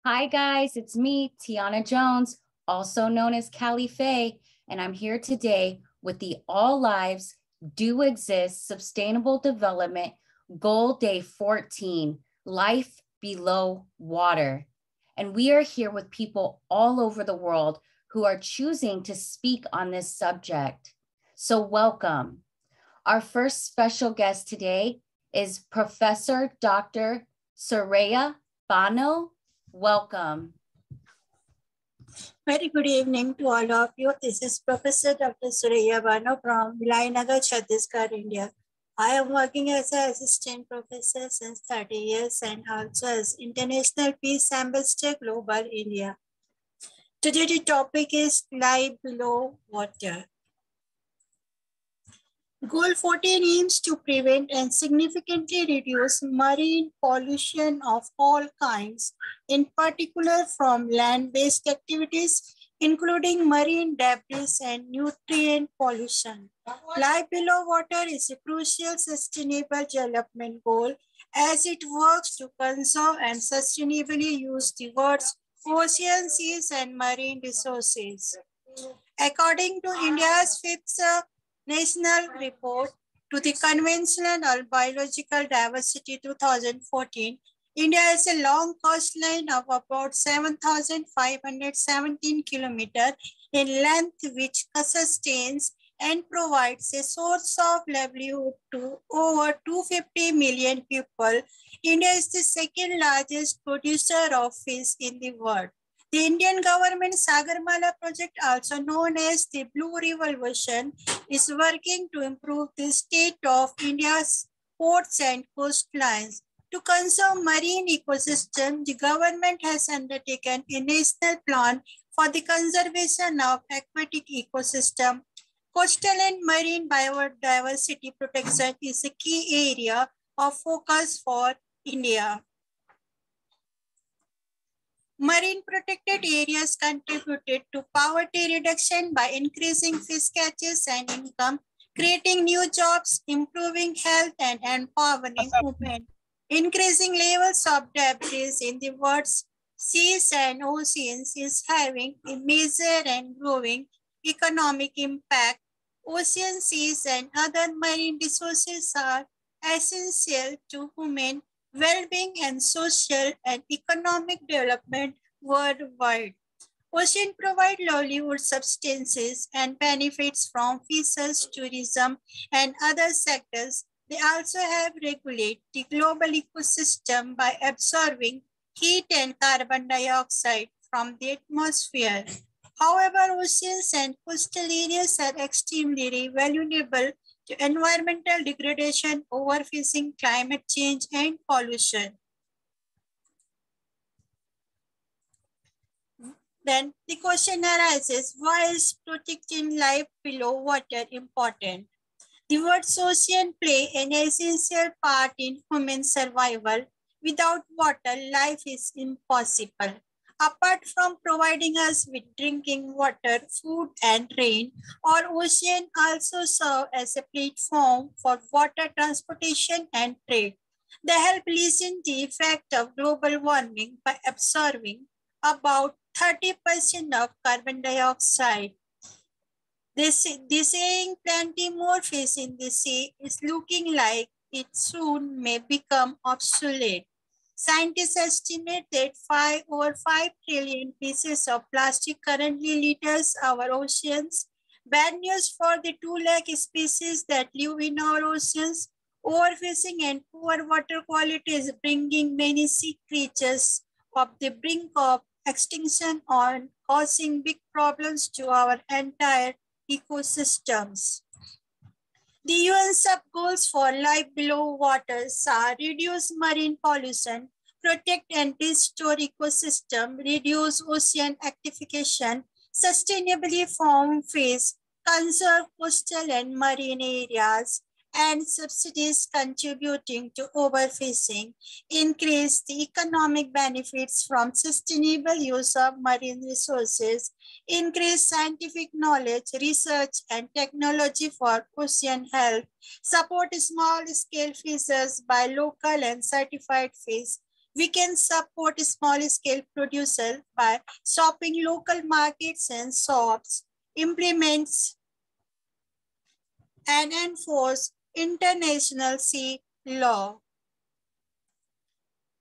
Hi guys, it's me, Tiana Jones, also known as Callie Faye, and I'm here today with the All Lives Do Exist Sustainable Development Goal Day 14, Life Below Water. And we are here with people all over the world who are choosing to speak on this subject. So welcome. Our first special guest today is Professor Dr. Soraya Bano. Welcome. Very good evening to all of you. This is Professor Dr. Soraya Bano from Vilayanagar, Chhattisgarh, India. I am working as an assistant professor since 30 years and also as International Peace Ambassador Global India. Today the topic is Life Below Water. Goal 14 aims to prevent and significantly reduce marine pollution of all kinds, in particular from land-based activities, including marine debris and nutrient pollution. Life below water is a crucial sustainable development goal as it works to conserve and sustainably use the world's oceans, seas, and marine resources. According to India's fifth National Report to the Conventional Biological Diversity 2014, India has a long coastline of about 7,517 kilometers in length, which sustains and provides a source of livelihood to over 250 million people. India is the second largest producer of fish in the world. The Indian government Sagarmala project, also known as the Blue Revolution, is working to improve the state of India's ports and coastlines. To conserve marine ecosystem, the government has undertaken a national plan for the conservation of aquatic ecosystem. Coastal and marine biodiversity protection is a key area of focus for India. Marine protected areas contributed to poverty reduction by increasing fish catches and income, creating new jobs, improving health, and empowering women. Increasing levels of debris in the world's seas and oceans is having a major and growing economic impact. Oceans, seas, and other marine resources are essential to human well-being and social and economic development worldwide. Ocean provide livelihood substances and benefits from fisheries, tourism, and other sectors. They also have regulate the global ecosystem by absorbing heat and carbon dioxide from the atmosphere. However, oceans and coastal areas are extremely vulnerable to environmental degradation, overfishing, climate change, and pollution. Then the question arises, why is protecting life below water important? The world's ocean play an essential part in human survival. Without water, life is impossible. Apart from providing us with drinking water, food, and rain, our ocean also serve as a platform for water transportation and trade. They help lessen the effect of global warming by absorbing about 30% of carbon dioxide. This saying plenty more fish in the sea is looking like it soon may become obsolete. Scientists estimate that over 5 trillion pieces of plastic currently litters our oceans. Bad news for the 2 lakh species that live in our oceans. Overfishing and poor water quality is bringing many sea creatures of the brink of extinction or causing big problems to our entire ecosystems. The UN sub-goals for life below waters are reduce marine pollution, protect and restore ecosystem, reduce ocean acidification, sustainably farm fish, conserve coastal and marine areas, and subsidies contributing to overfishing, increase the economic benefits from sustainable use of marine resources, increase scientific knowledge, research, and technology for ocean health, support small-scale fishers by local and certified fish, We can support small-scale producers by shopping local markets and shops, implements and enforce international sea law.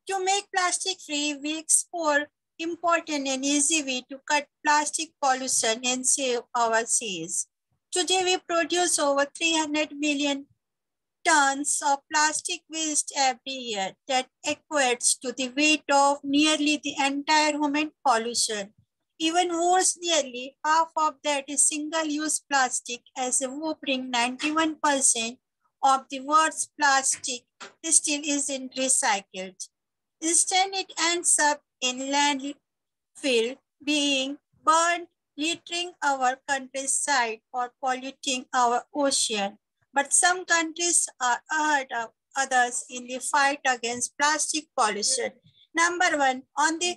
To make plastic free, we explore important and easy way to cut plastic pollution and save our seas. Today, we produce over 300 million tons of plastic waste every year. That equates to the weight of nearly the entire human pollution. Even worse, nearly half of that is single-use plastic, as a whopping 91% of the world's plastic still isn't recycled. Instead, it ends up in landfill, being burned, littering our countryside or polluting our ocean. But some countries are ahead of others in the fight against plastic pollution. Number one, on the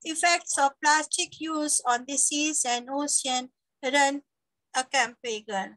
effects of plastic use on the seas and ocean, run a campaign.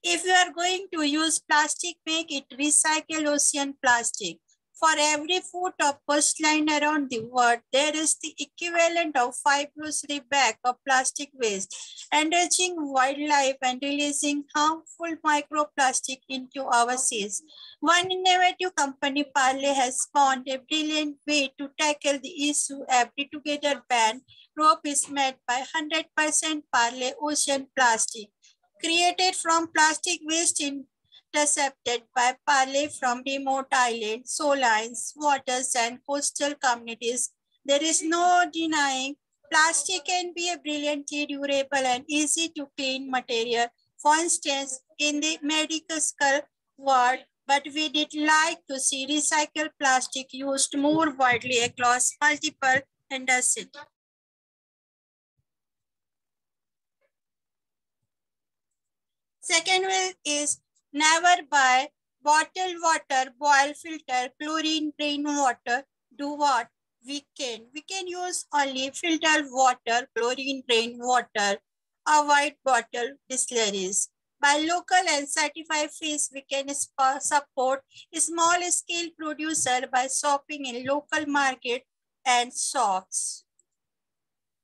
If you are going to use plastic, make it recycle ocean plastic. For every foot of coastline around the world, there is the equivalent of 5 grocery bags of plastic waste, enriching wildlife and releasing harmful microplastic into our seas. One innovative company, Parle, has found a brilliant way to tackle the issue. Every Together band rope is made by 100% Parle ocean plastic, created from plastic waste intercepted by Parle from remote islands, shorelines, waters, and coastal communities. There is no denying plastic can be a brilliantly durable and easy to clean material. For instance, in the medical world, but we did like to see recycled plastic used more widely across multiple industries. Second way is never buy bottled water, boil filter, chlorine drain water. Do what? We can use only filtered water, chlorine drain water, avoid bottled distilleries. By local and certified fish, we can support small scale producer by shopping in local market and shops.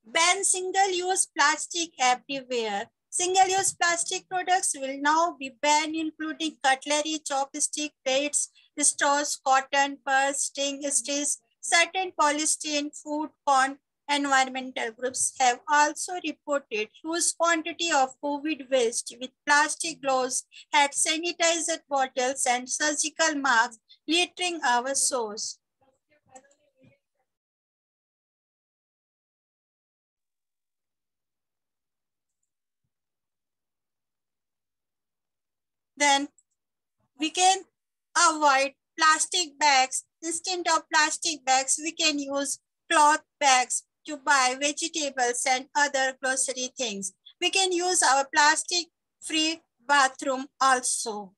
Ban single-use plastic everywhere. Single-use plastic products will now be banned, including cutlery, chopstick, plates, straws, cotton, purse, string, straws. Certain polystyrene, food, corn, environmental groups have also reported huge quantity of COVID waste with plastic gloves, hand sanitizer bottles, and surgical masks littering our shores. Then we can avoid plastic bags. Instead of plastic bags, we can use cloth bags to buy vegetables and other grocery things. We can use our plastic-free bathroom also.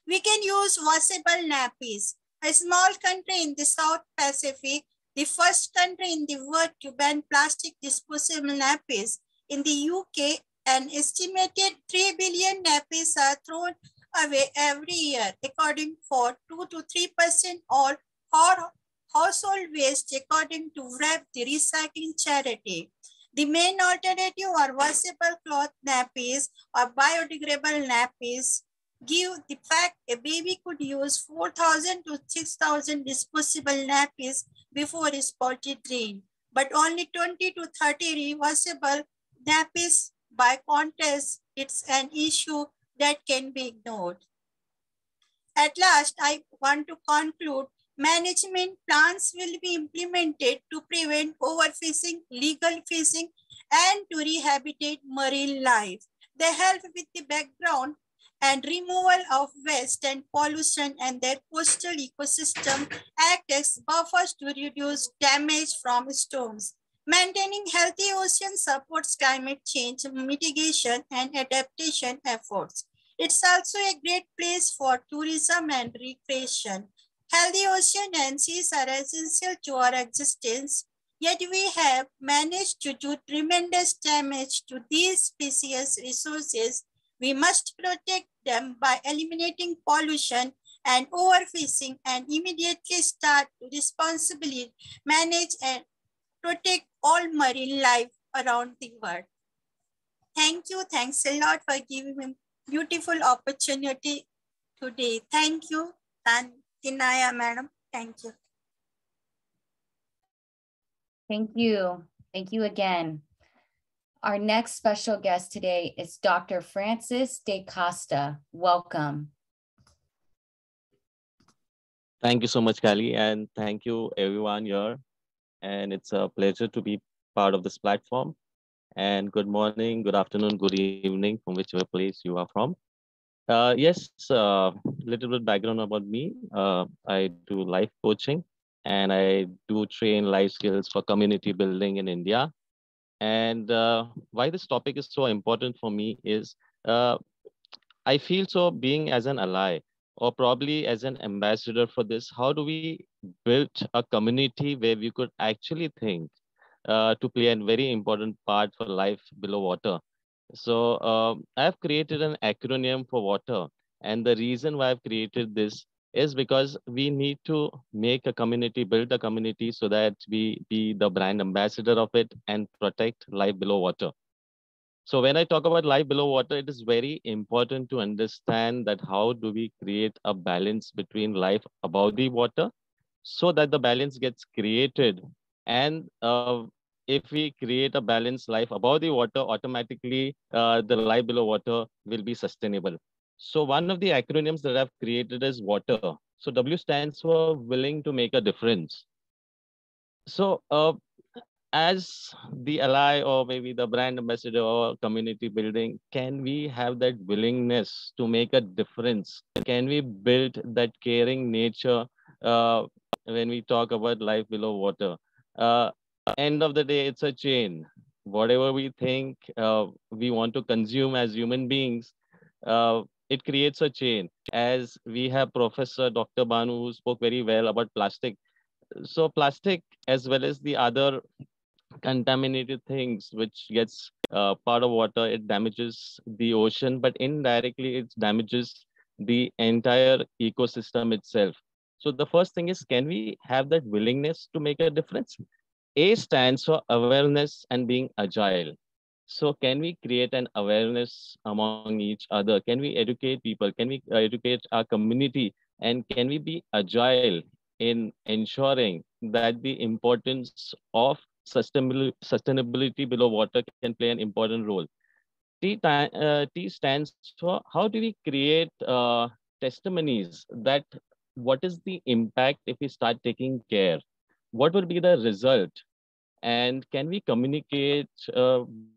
We can use washable nappies. A small country in the South Pacific, the first country in the world to ban plastic disposable nappies. In the UK, an estimated 3 billion nappies are thrown away every year, according for 2 to 3% all household waste, according to WRAP, the recycling charity. The main alternative are washable cloth nappies or biodegradable nappies. Give the fact a baby could use 4,000 to 6,000 disposable nappies before his potty trained, but only 20 to 30 reversible nappies. By contrast, it's an issue that can be ignored. At last, I want to conclude, management plans will be implemented to prevent overfishing, illegal fishing, and to rehabilitate marine life. They help with the background and removal of waste and pollution, and their coastal ecosystem act as buffers to reduce damage from storms. Maintaining healthy oceans supports climate change mitigation and adaptation efforts. It's also a great place for tourism and recreation. Healthy ocean and seas are essential to our existence, yet we have managed to do tremendous damage to these precious resources. We must protect them by eliminating pollution and overfishing, and immediately start to responsibly manage and protect all marine life around the world. Thank you. Thanks a lot for giving me beautiful opportunity today. Thank you, Tinaya madam. Thank you. Thank you. Thank you again. Our next special guest today is Dr. Francis De Costa. Welcome. Thank you so much, Callie, and thank you everyone here. And it's a pleasure to be part of this platform. And good morning, good afternoon, good evening from whichever place you are from. Yes, little bit background about me. I do life coaching and I do train life skills for community building in India. And why this topic is so important for me is uh, I feel so being as an ally or probably as an ambassador for this, how do we build a community where we could actually think to play a very important part for life below water? So I've created an acronym for water. And the reason why I've created this is because we need to make a community, build a community so that we be the brand ambassador of it and protect life below water. So when I talk about life below water, it is very important to understand that how do we create a balance between life above the water so that the balance gets created. And if we create a balanced life above the water, automatically the life below water will be sustainable. So one of the acronyms that I've created is water. So W stands for willing to make a difference. So as the ally or maybe the brand ambassador or community building, can we have that willingness to make a difference? Can we build that caring nature when we talk about life below water? Uh, End of the day, it's a chain. Whatever we think we want to consume as human beings, it creates a chain. As we have Professor Dr. Banu who spoke very well about plastic. So plastic as well as the other contaminated things which gets part of water, it damages the ocean, but indirectly it damages the entire ecosystem itself. So the first thing is, can we have that willingness to make a difference? A stands for awareness and being agile. So can we create an awareness among each other? Can we educate people? Can we educate our community? And can we be agile in ensuring that the importance of sustainability below water can play an important role? T stands for how do we create testimonies that what is the impact if we start taking care? What will be the result? And can we communicate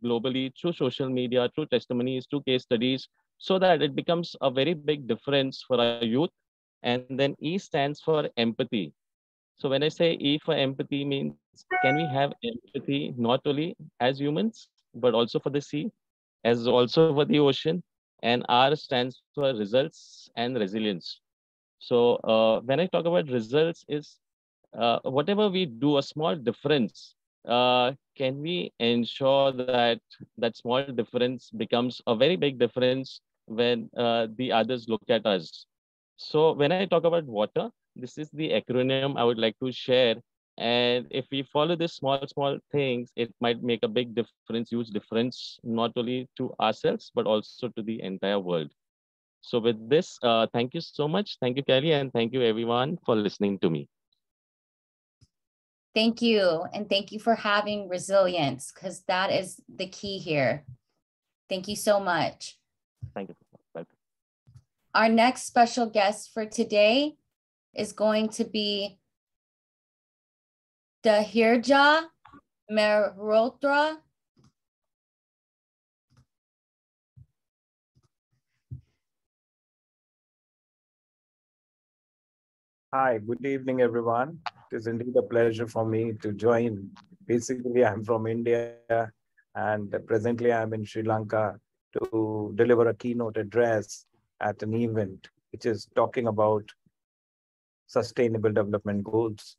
globally through social media, through testimonies, through case studies, so that it becomes a very big difference for our youth? And then E stands for empathy. So when I say E for empathy means, can we have empathy not only as humans, but also for the sea, as also for the ocean? And R stands for results and resilience. So when I talk about results is whatever we do, a small difference, can we ensure that that small difference becomes a very big difference when the others look at us? So when I talk about water, this is the acronym I would like to share. And if we follow these small things, it might make a big difference, huge difference, not only to ourselves, but also to the entire world. So with this, thank you so much. Thank you, Kelly, and thank you everyone for listening to me. Thank you. And thank you for having resilience, because that is the key here. Thank you so much. Thank you. Bye. Our next special guest for today is going to be Dahirja Mehrotra. Hi, good evening, everyone. It is indeed a pleasure for me to join. Basically, I'm from India and presently I'm in Sri Lanka to deliver a keynote address at an event which is talking about sustainable development goals.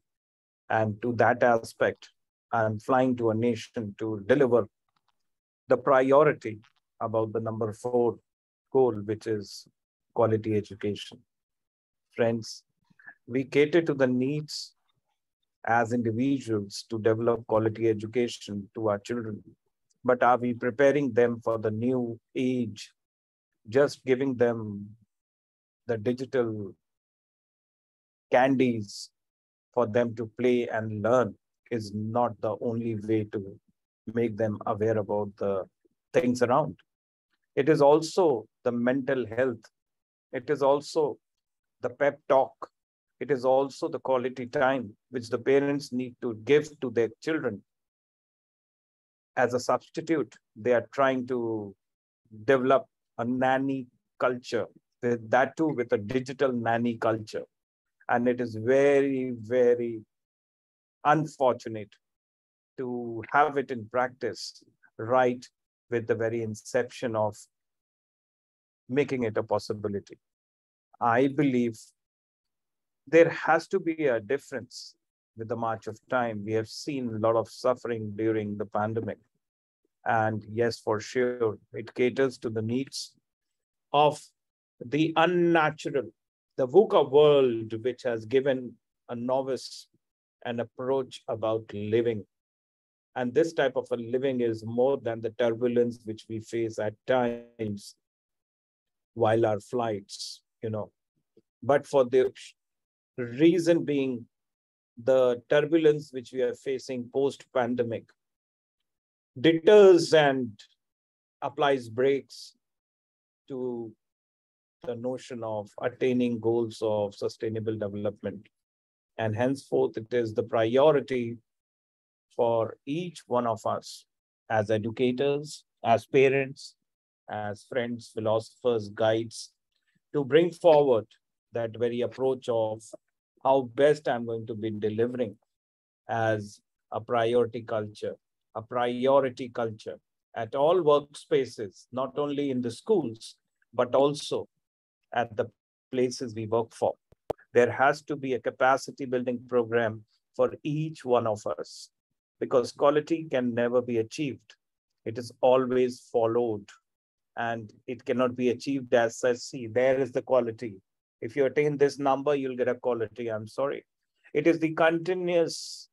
And to that aspect, I'm flying to a nation to deliver the priority about the number 4 goal, which is quality education. friends, we cater to the needs as individuals to develop quality education to our children. But are we preparing them for the new age? Just giving them the digital candies for them to play and learn is not the only way to make them aware about the things around. It is also the mental health. It is also the pep talk. It is also the quality time which the parents need to give to their children. As a substitute, they are trying to develop a nanny culture, with that too with a digital nanny culture. And it is very, very unfortunate to have it in practice right with the very inception of making it a possibility. I believe there has to be a difference with the march of time. We have seen a lot of suffering during the pandemic. And yes, for sure, it caters to the needs of the unnatural, the VUCA world, which has given a novice an approach about living. And this type of a living is more than the turbulence which we face at times while our flights, But for the reason being, the turbulence which we are facing post-pandemic deters and applies brakes to the notion of attaining goals of sustainable development. And henceforth, it is the priority for each one of us as educators, as parents, as friends, philosophers, guides, to bring forward that very approach of how best I'm going to be delivering as a priority culture at all workspaces, not only in the schools, but also at the places we work for. There has to be a capacity building program for each one of us, because quality can never be achieved. It is always followed, and it cannot be achieved as such. See, there is the quality. If you attain this number, you'll get a quality. I'm sorry. It is the continuous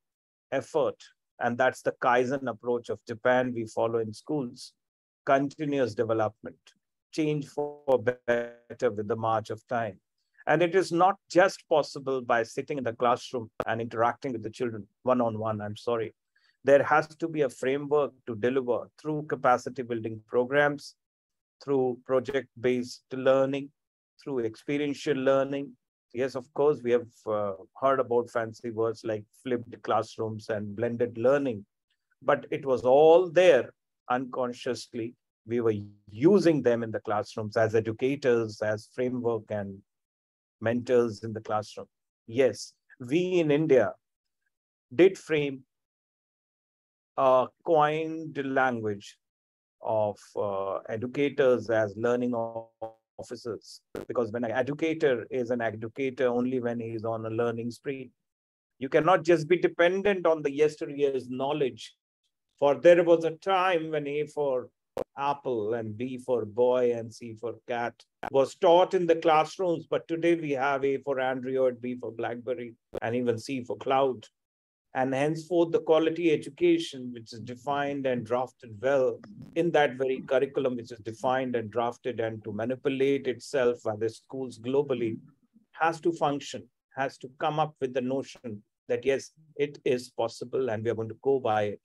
effort, and that's the Kaizen approach of Japan we follow in schools. Continuous development, change for better with the march of time. And it is not just possible by sitting in the classroom and interacting with the children one-on-one. I'm sorry. There has to be a framework to deliver through capacity building programs, through project-based learning, through experiential learning. Yes, of course, we have heard about fancy words like flipped classrooms and blended learning, but it was all there unconsciously. We were using them in the classrooms as educators, as framework and mentors in the classroom. Yes, we in India did frame a coined language of educators as learning officers, because when an educator is an educator only when he is on a learning spree. You cannot just be dependent on the yesteryear's knowledge, for there was a time when A for apple and B for boy and C for cat was taught in the classrooms, but today we have A for Android, B for BlackBerry, and even C for cloud. And henceforth, the quality education, which is defined and drafted well in that very curriculum, which is defined and drafted and to manipulate itself by the schools globally, has to function, has to come up with the notion that, yes, it is possible and we are going to go by it.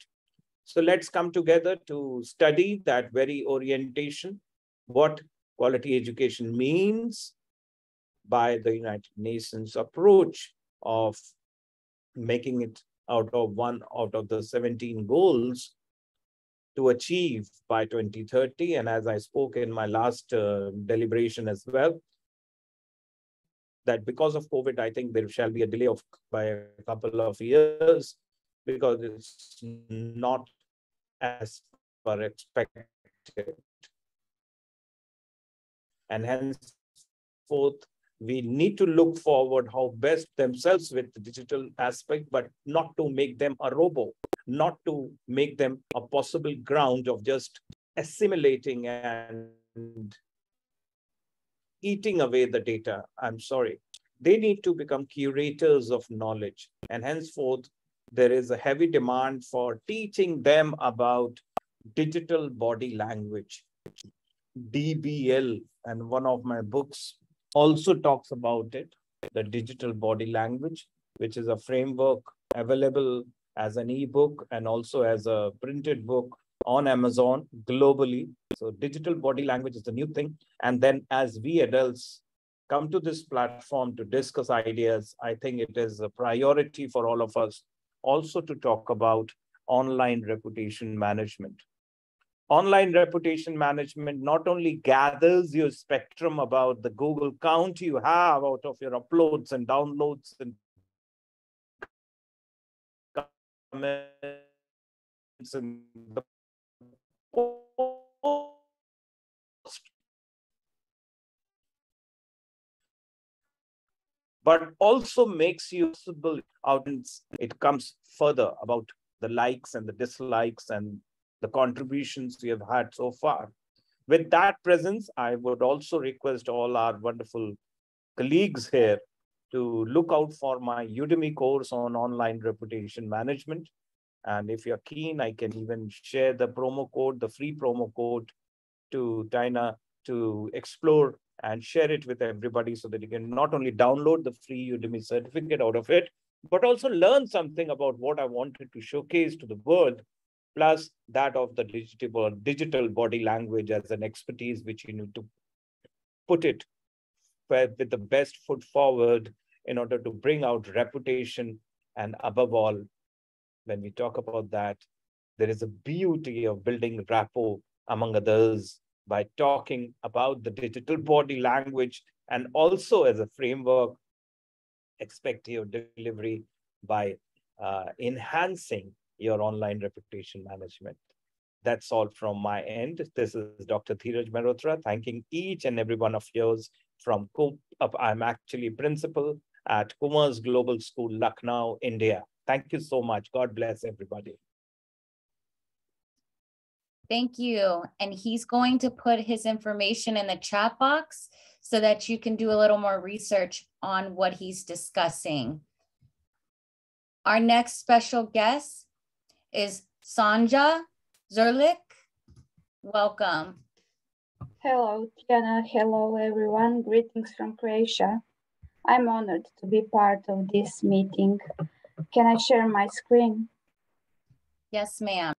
So let's come together to study that very orientation, what quality education means by the United Nations approach of making it one out of the 17 goals to achieve by 2030. And as I spoke in my last deliberation as well, that because of COVID, I think there shall be a delay by a couple of years, because it's not as per expected. And henceforth, we need to look forward how best themselves with the digital aspect, but not to make them a robo, not to make them a possible ground of just assimilating and eating away the data. I'm sorry. they need to become curators of knowledge. And henceforth, there is a heavy demand for teaching them about digital body language, DBL. And one of my books also talks about it, the digital body language, which is a framework available as an ebook and also as a printed book on Amazon globally. So digital body language is the new thing. And then as we adults come to this platform to discuss ideas, I think it is a priority for all of us also to talk about online reputation management. Online reputation management not only gathers your spectrum about the Google count you have out of your uploads and downloads and comments and the post, but also makes you possible out. It comes further about the likes and the dislikes and the contributions we have had so far. With that presence, I would also request all our wonderful colleagues here to look out for my Udemy course on online reputation management. And if you're keen, I can even share the promo code, the free promo code to Tina to explore and share it with everybody so that you can not only download the free Udemy certificate out of it, but also learn something about what I wanted to showcase to the world, plus that of the digital body language as an expertise, which you need to put it with the best foot forward in order to bring out reputation. And above all, when we talk about that, there is a beauty of building rapport among others by talking about the digital body language and also as a framework, expect your delivery by enhancing your online reputation management. That's all from my end. This is Dr. Dheeraj Mehrotra, thanking each and every one of yours from I'm actually principal at Kumars Global School, Lucknow, India. Thank you so much. God bless everybody. Thank you. And he's going to put his information in the chat box so that you can do a little more research on what he's discussing. Our next special guest is Sanja Zerlik. Welcome. Hello, Tiana. Hello, everyone. Greetings from Croatia. I'm honored to be part of this meeting. Can I share my screen? Yes, ma'am.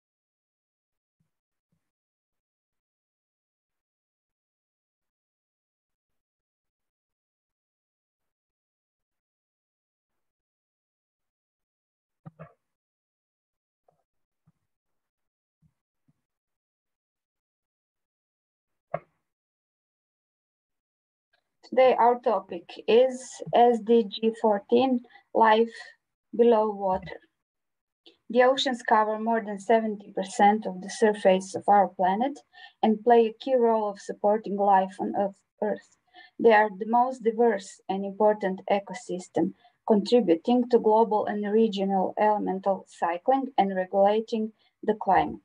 Today, our topic is SDG 14, Life Below Water. The oceans cover more than 70% of the surface of our planet and play a key role of supporting life on Earth. They are the most diverse and important ecosystem, contributing to global and regional elemental cycling and regulating the climate.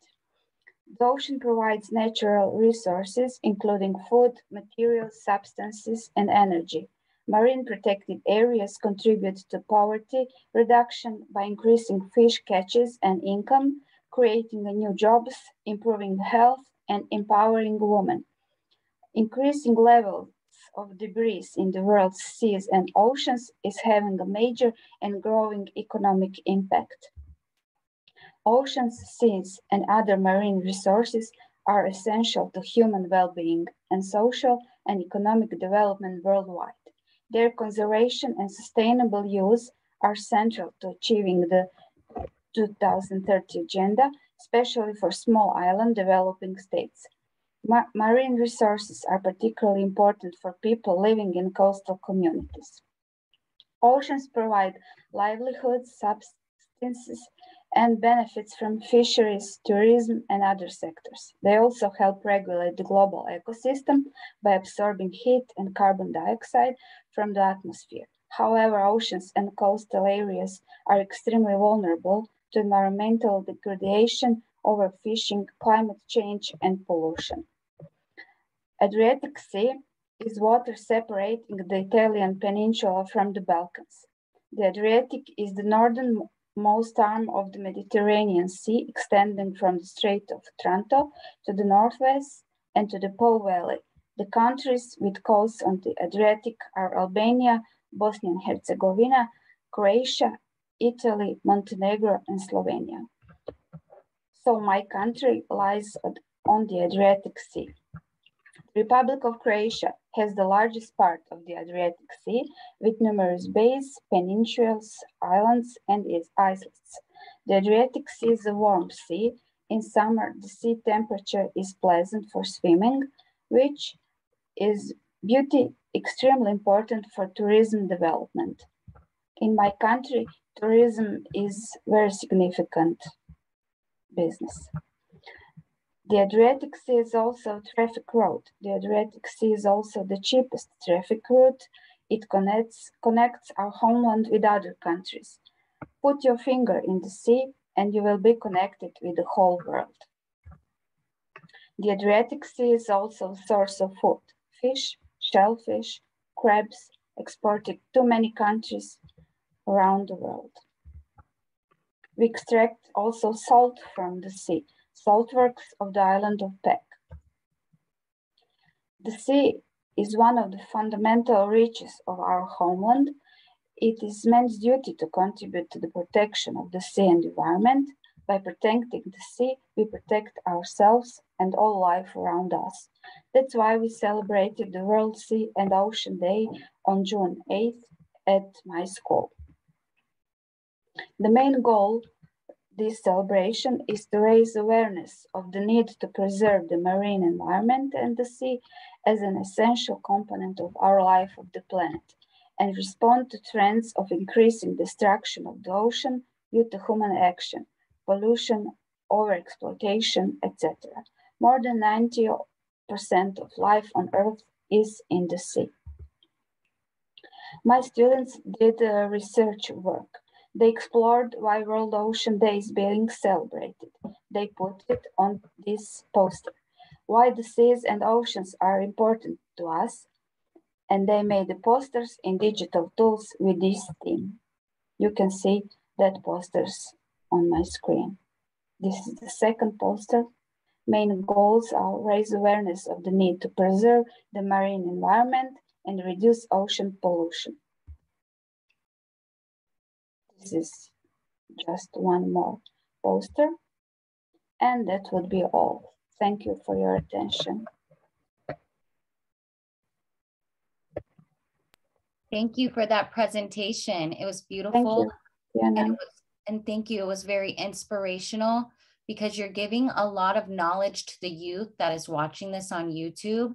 The ocean provides natural resources, including food, materials, substances, and energy. Marine protected areas contribute to poverty reduction by increasing fish catches and income, creating new jobs, improving health, and empowering women. Increasing levels of debris in the world's seas and oceans is having a major and growing economic impact. Oceans, seas, and other marine resources are essential to human well-being and social and economic development worldwide. Their conservation and sustainable use are central to achieving the 2030 Agenda, especially for small island developing states. Marine resources are particularly important for people living in coastal communities. Oceans provide livelihoods, substances, and benefits from fisheries, tourism, and other sectors. They also help regulate the global ecosystem by absorbing heat and carbon dioxide from the atmosphere. However, oceans and coastal areas are extremely vulnerable to environmental degradation, overfishing, climate change, and pollution. Adriatic Sea is water separating the Italian peninsula from the Balkans. The Adriatic is the northernmost arm of the Mediterranean Sea, extending from the Strait of Taranto to the northwest and to the Po Valley. The countries with coasts on the Adriatic are Albania, Bosnia and Herzegovina, Croatia, Italy, Montenegro, and Slovenia. So my country lies on the Adriatic Sea. The Republic of Croatia has the largest part of the Adriatic Sea, with numerous bays, peninsulas, islands, and islets. The Adriatic Sea is a warm sea. In summer, the sea temperature is pleasant for swimming, which is beauty extremely important for tourism development. In my country, tourism is very significant business. The Adriatic Sea is also a traffic route. The Adriatic Sea is also the cheapest traffic route. It connects our homeland with other countries. Put your finger in the sea and you will be connected with the whole world. The Adriatic Sea is also a source of food. Fish, shellfish, crabs exported to many countries around the world. We extract also salt from the sea. Saltworks of the island of Pec. The sea is one of the fundamental riches of our homeland. It is man's duty to contribute to the protection of the sea and environment. By protecting the sea, we protect ourselves and all life around us. That's why we celebrated the World Sea and Ocean Day on June 8th at my school. The main goal this celebration is to raise awareness of the need to preserve the marine environment and the sea as an essential component of our life of the planet, and respond to trends of increasing destruction of the ocean due to human action, pollution, overexploitation, etc. More than 90% of life on Earth is in the sea. My students did research work. They explored why World Ocean Day is being celebrated. They put it on this poster, why the seas and oceans are important to us, and they made the posters in digital tools with this theme. You can see that posters on my screen. This is the second poster. Main goals are raise awareness of the need to preserve the marine environment and reduce ocean pollution. This is just one more poster, and that would be all. Thank you for your attention. Thank you for that presentation. It was beautiful. Thank you. And thank you. It was very inspirational because you're giving a lot of knowledge to the youth that is watching this on YouTube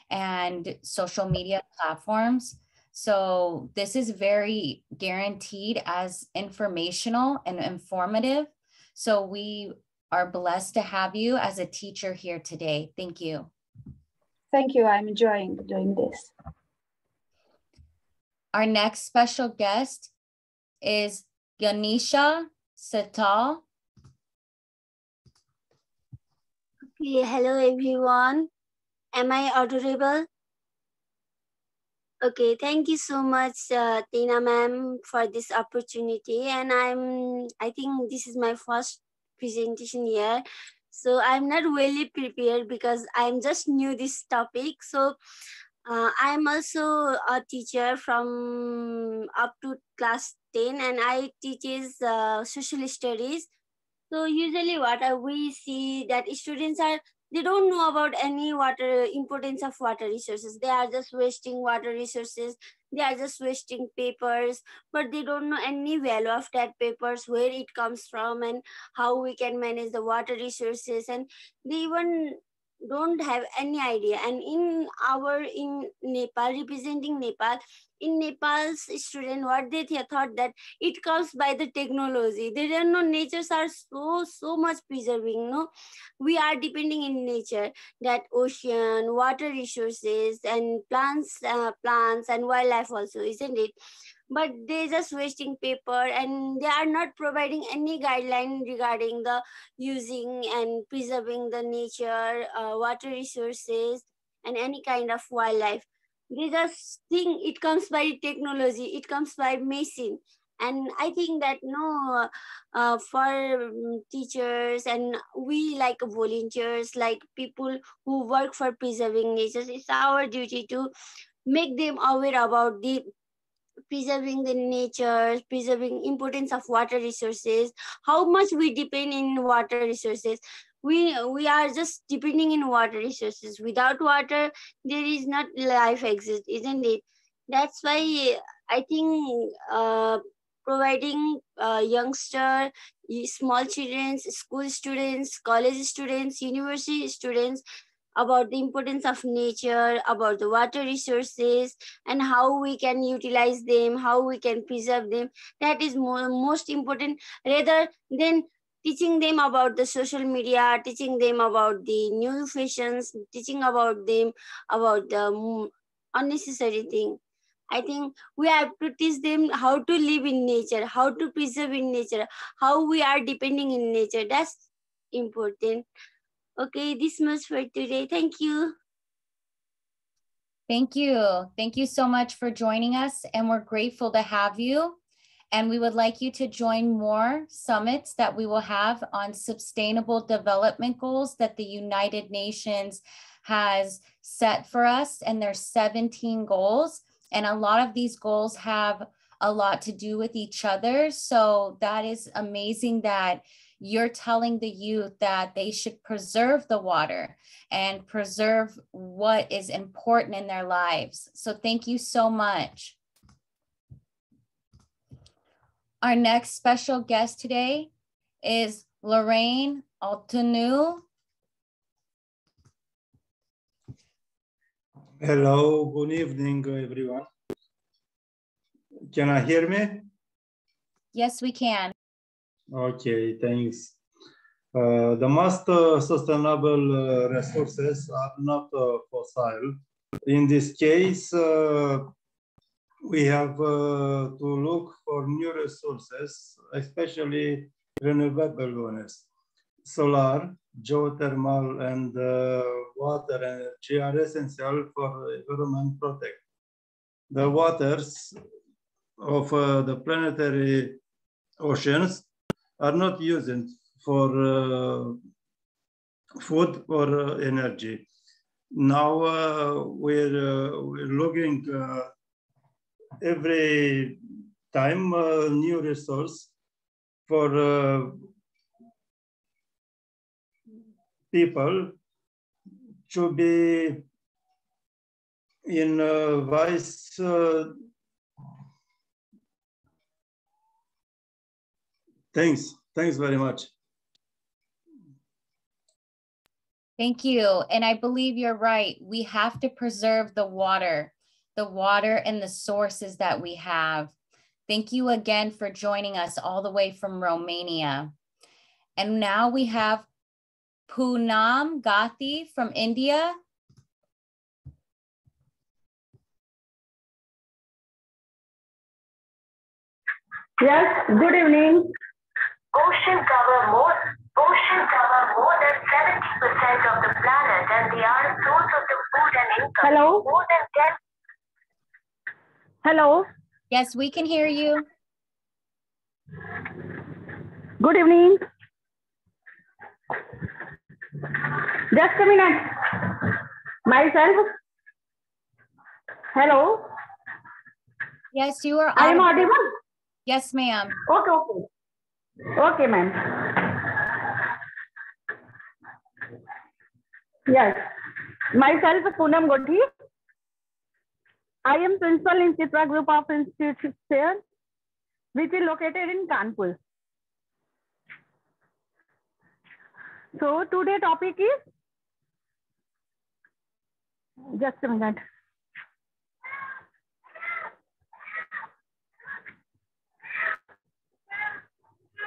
and social media platforms. So this is very guaranteed as informational and informative. So we are blessed to have you as a teacher here today. Thank you. Thank you. I'm enjoying doing this. Our next special guest is Ganesha Setal. Okay, hello everyone. Am I audible? Okay, thank you so much, Tina ma'am, for this opportunity. And I think this is my first presentation here. So I'm not really prepared because I'm just new this topic. So I'm also a teacher from up to class 10 and I teaches social studies. So usually what we see that students they don't know about any importance of water resources. They are just wasting water resources. They are just wasting papers, but they don't know any value of that papers, where it comes from and how we can manage the water resources. And they even don't have any idea. And in Nepal, representing Nepal, in Nepal's student, what they thought that it comes by the technology. They don't know natures are so much preserving. No, we are depending in nature, that ocean, water resources, and plants and wildlife also, isn't it? But they're just wasting paper and they are not providing any guideline regarding the using and preserving the nature, water resources, and any kind of wildlife. They just think it comes by technology, it comes by machine. And I think that no, for teachers and we like volunteers, like people who work for preserving nature, it's our duty to make them aware about the preserving the nature, preserving importance of water resources, how much we depend in water resources. We are just depending in water resources. Without water, there is not life exist, isn't it? That's why I think providing youngster, small children, school students, college students, university students about the importance of nature, about the water resources, and how we can utilize them, how we can preserve them. That is most important, rather than teaching them about the social media, teaching them about the new fashions, teaching about them about the unnecessary thing. I think we have to teach them how to live in nature, how to preserve in nature, how we are depending in nature. That's important. Okay, this much for today. Thank you. Thank you. Thank you so much for joining us, and we're grateful to have you. And we would like you to join more summits that we will have on sustainable development goals that the United Nations has set for us. And there's 17 goals. And a lot of these goals have a lot to do with each other. So that is amazing that you're telling the youth that they should preserve the water and preserve what is important in their lives. So thank you so much. Our next special guest today is Lorraine Altanu. Hello, good evening, everyone. Can I hear me? Yes, we can. Okay, thanks. The most sustainable resources are not fossil. In this case, we have to look for new resources, especially renewable ones. Solar, geothermal, and water energy are essential for environment protect. The waters of the planetary oceans are not used for food or energy. Now we're looking every time new resource for people to be in vice thanks very much. Thank you. And I believe you're right. We have to preserve the water and the sources that we have. Thank you again for joining us all the way from Romania. And now we have Poonam Gathi from India. Yes, good evening. Oceans cover more than 70% of the planet, and they are a source of the food and income. Hello? More than 10. Hello? Yes, we can hear you. Good evening. Just a minute. Myself. Hello? Yes, you are. I am audible? Yes, ma'am. Okay, okay. Okay, ma'am. Yes. Myself, Poonam Gathi. I am principal in Chitra Group of Institutes here, which is located in Kanpur. So today topic is, just a minute.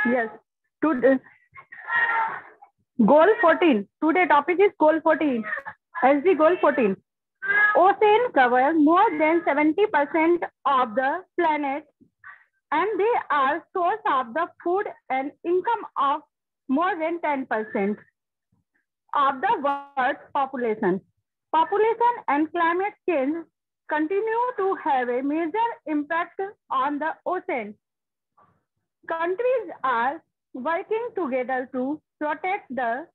Yes, today, goal 14. Today topic is goal 14. SD goal 14. Ocean covers more than 70% of the planet, and they are source of the food and income of more than 10% of the world's population. Population and climate change continue to have a major impact on the ocean. Countries are working together to protect the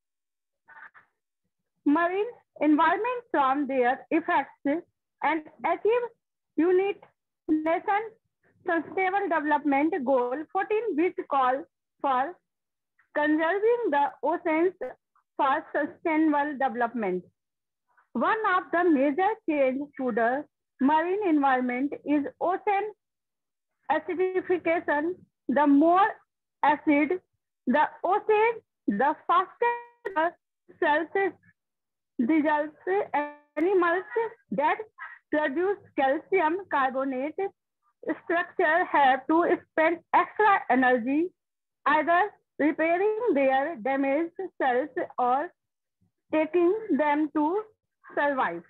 marine environment from their effects and achieve United Nations Sustainable Development Goal 14, which call for conserving the oceans for sustainable development. One of the major changes to the marine environment is ocean acidification. The more acid the ocean, the faster the cells dissolve. Animals that produce calcium carbonate structure have to spend extra energy either repairing their damaged cells or taking them to survive.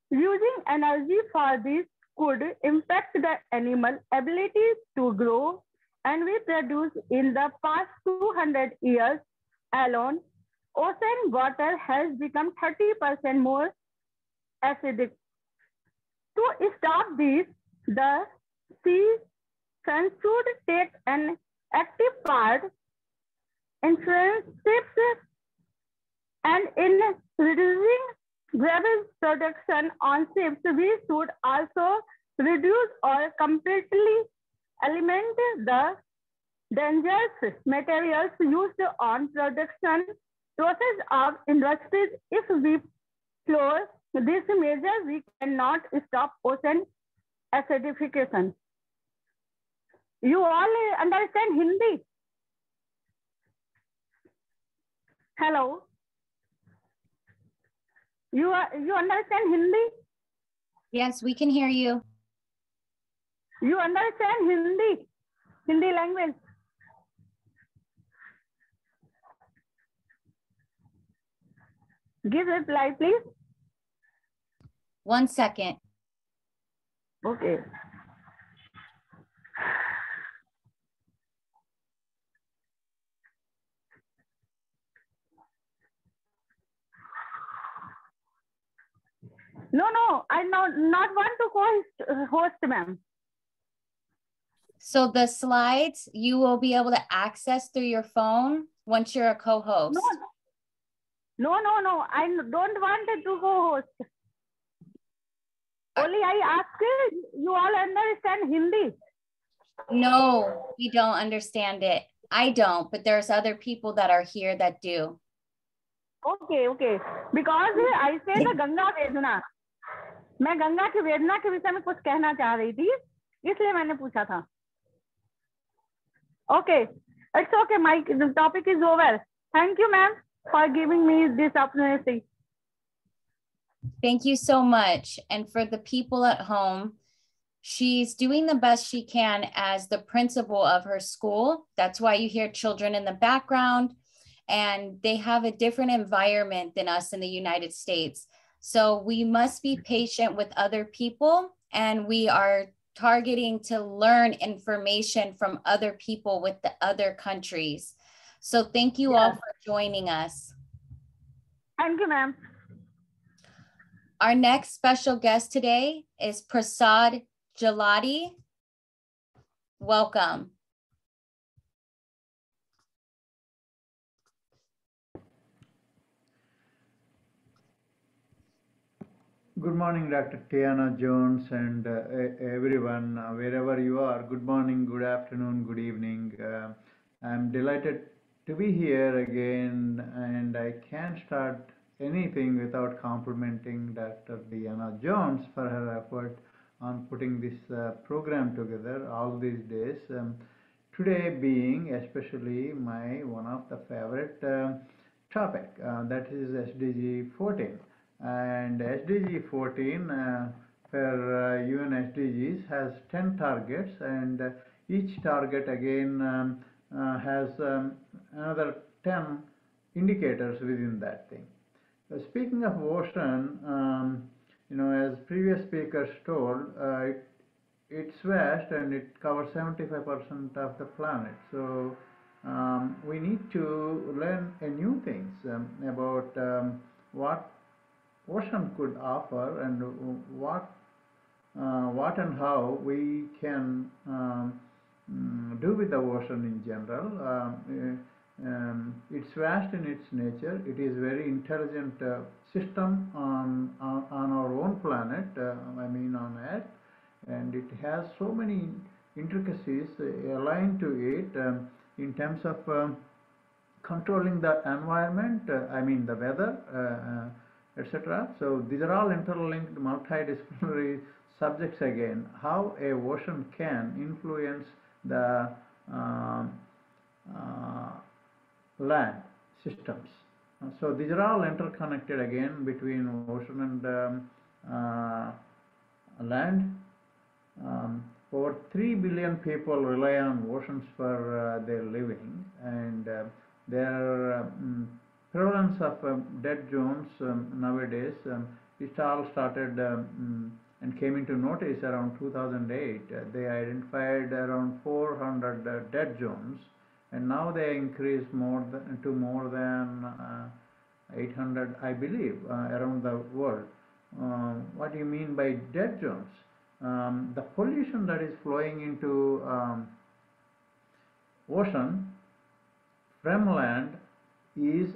Using energy for this could impact the animal ability to grow and reproduce. In the past 200 years alone, ocean water has become 30% more acidic. To stop this, the sea should take an active part in friendships and in reducing gravel production on ships. We should also reduce or completely eliminate the dangerous materials used on production process of industries. If we follow this measure, we cannot stop ocean acidification. You all understand Hindi? Hello? You understand Hindi? Yes, we can hear you. You understand Hindi? Hindi language? Give reply, please. 1 second. Okay. No, I not want to host, ma'am. So the slides you will be able to access through your phone once you're a co-host. No. I don't want to co-host. Only I ask you all understand Hindi. No, we don't understand it. I don't, but there's other people that are here that do. Okay. Because I say the Ganga Vedna. मैं गंगा की वेदना के विषय में कुछ कहना चाह रही थी, इसलिए मैंने पूछा था. Okay, it's okay. The topic is over. Thank you, ma'am, for giving me this opportunity. Thank you so much. And for the people at home, she's doing the best she can as the principal of her school. That's why you hear children in the background, and they have a different environment than us in the United States. So we must be patient with other people, and we are targeting to learn information from other people with the other countries. So thank you all for joining us. Thank you, ma'am. Our next special guest today is Prasad Jalati. Welcome. Good morning, Dr. Tiana Jones and everyone, wherever you are. Good morning, good afternoon, good evening. I'm delighted to be here again, and I can't start anything without complimenting Dr. Tiana Jones for her effort on putting this program together all these days. Today being especially one of the favorite topic, that is SDG 14. And SDG 14 for UN SDGs has 10 targets, and each target again has another 10 indicators within that thing. Speaking of ocean, as previous speakers told, it's vast and it covers 75% of the planet. So we need to learn new things about what ocean could offer and what what and how we can do with the ocean in general. It's vast in its nature. It is very intelligent system on our own planet, I mean on Earth, and it has so many intricacies aligned to it in terms of controlling the environment, I mean the weather, etc. So these are all interlinked multidisciplinary subjects again. How a ocean can influence the land systems. So these are all interconnected again between ocean and land. Over 3 billion people rely on oceans for their living, and their prevalence of dead zones nowadays, it all started and came into notice around 2008. They identified around 400 dead zones, and now they increased to more than 800, I believe, around the world. What do you mean by dead zones? The pollution that is flowing into ocean from land is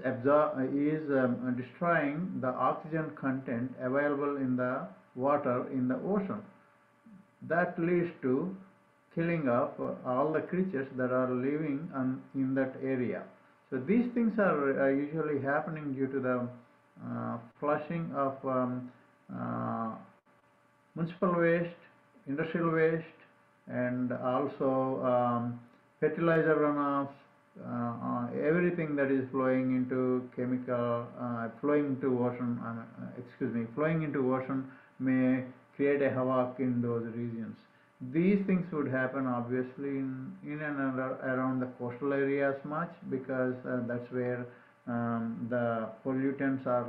destroying the oxygen content available in the water in the ocean. That leads to killing of all the creatures that are living in that area. So these things are usually happening due to the flushing of municipal waste, industrial waste, and also fertilizer runoffs, everything that is flowing into flowing into ocean may create a havoc in those regions. These things would happen obviously in and around the coastal areas much, because that's where the pollutants are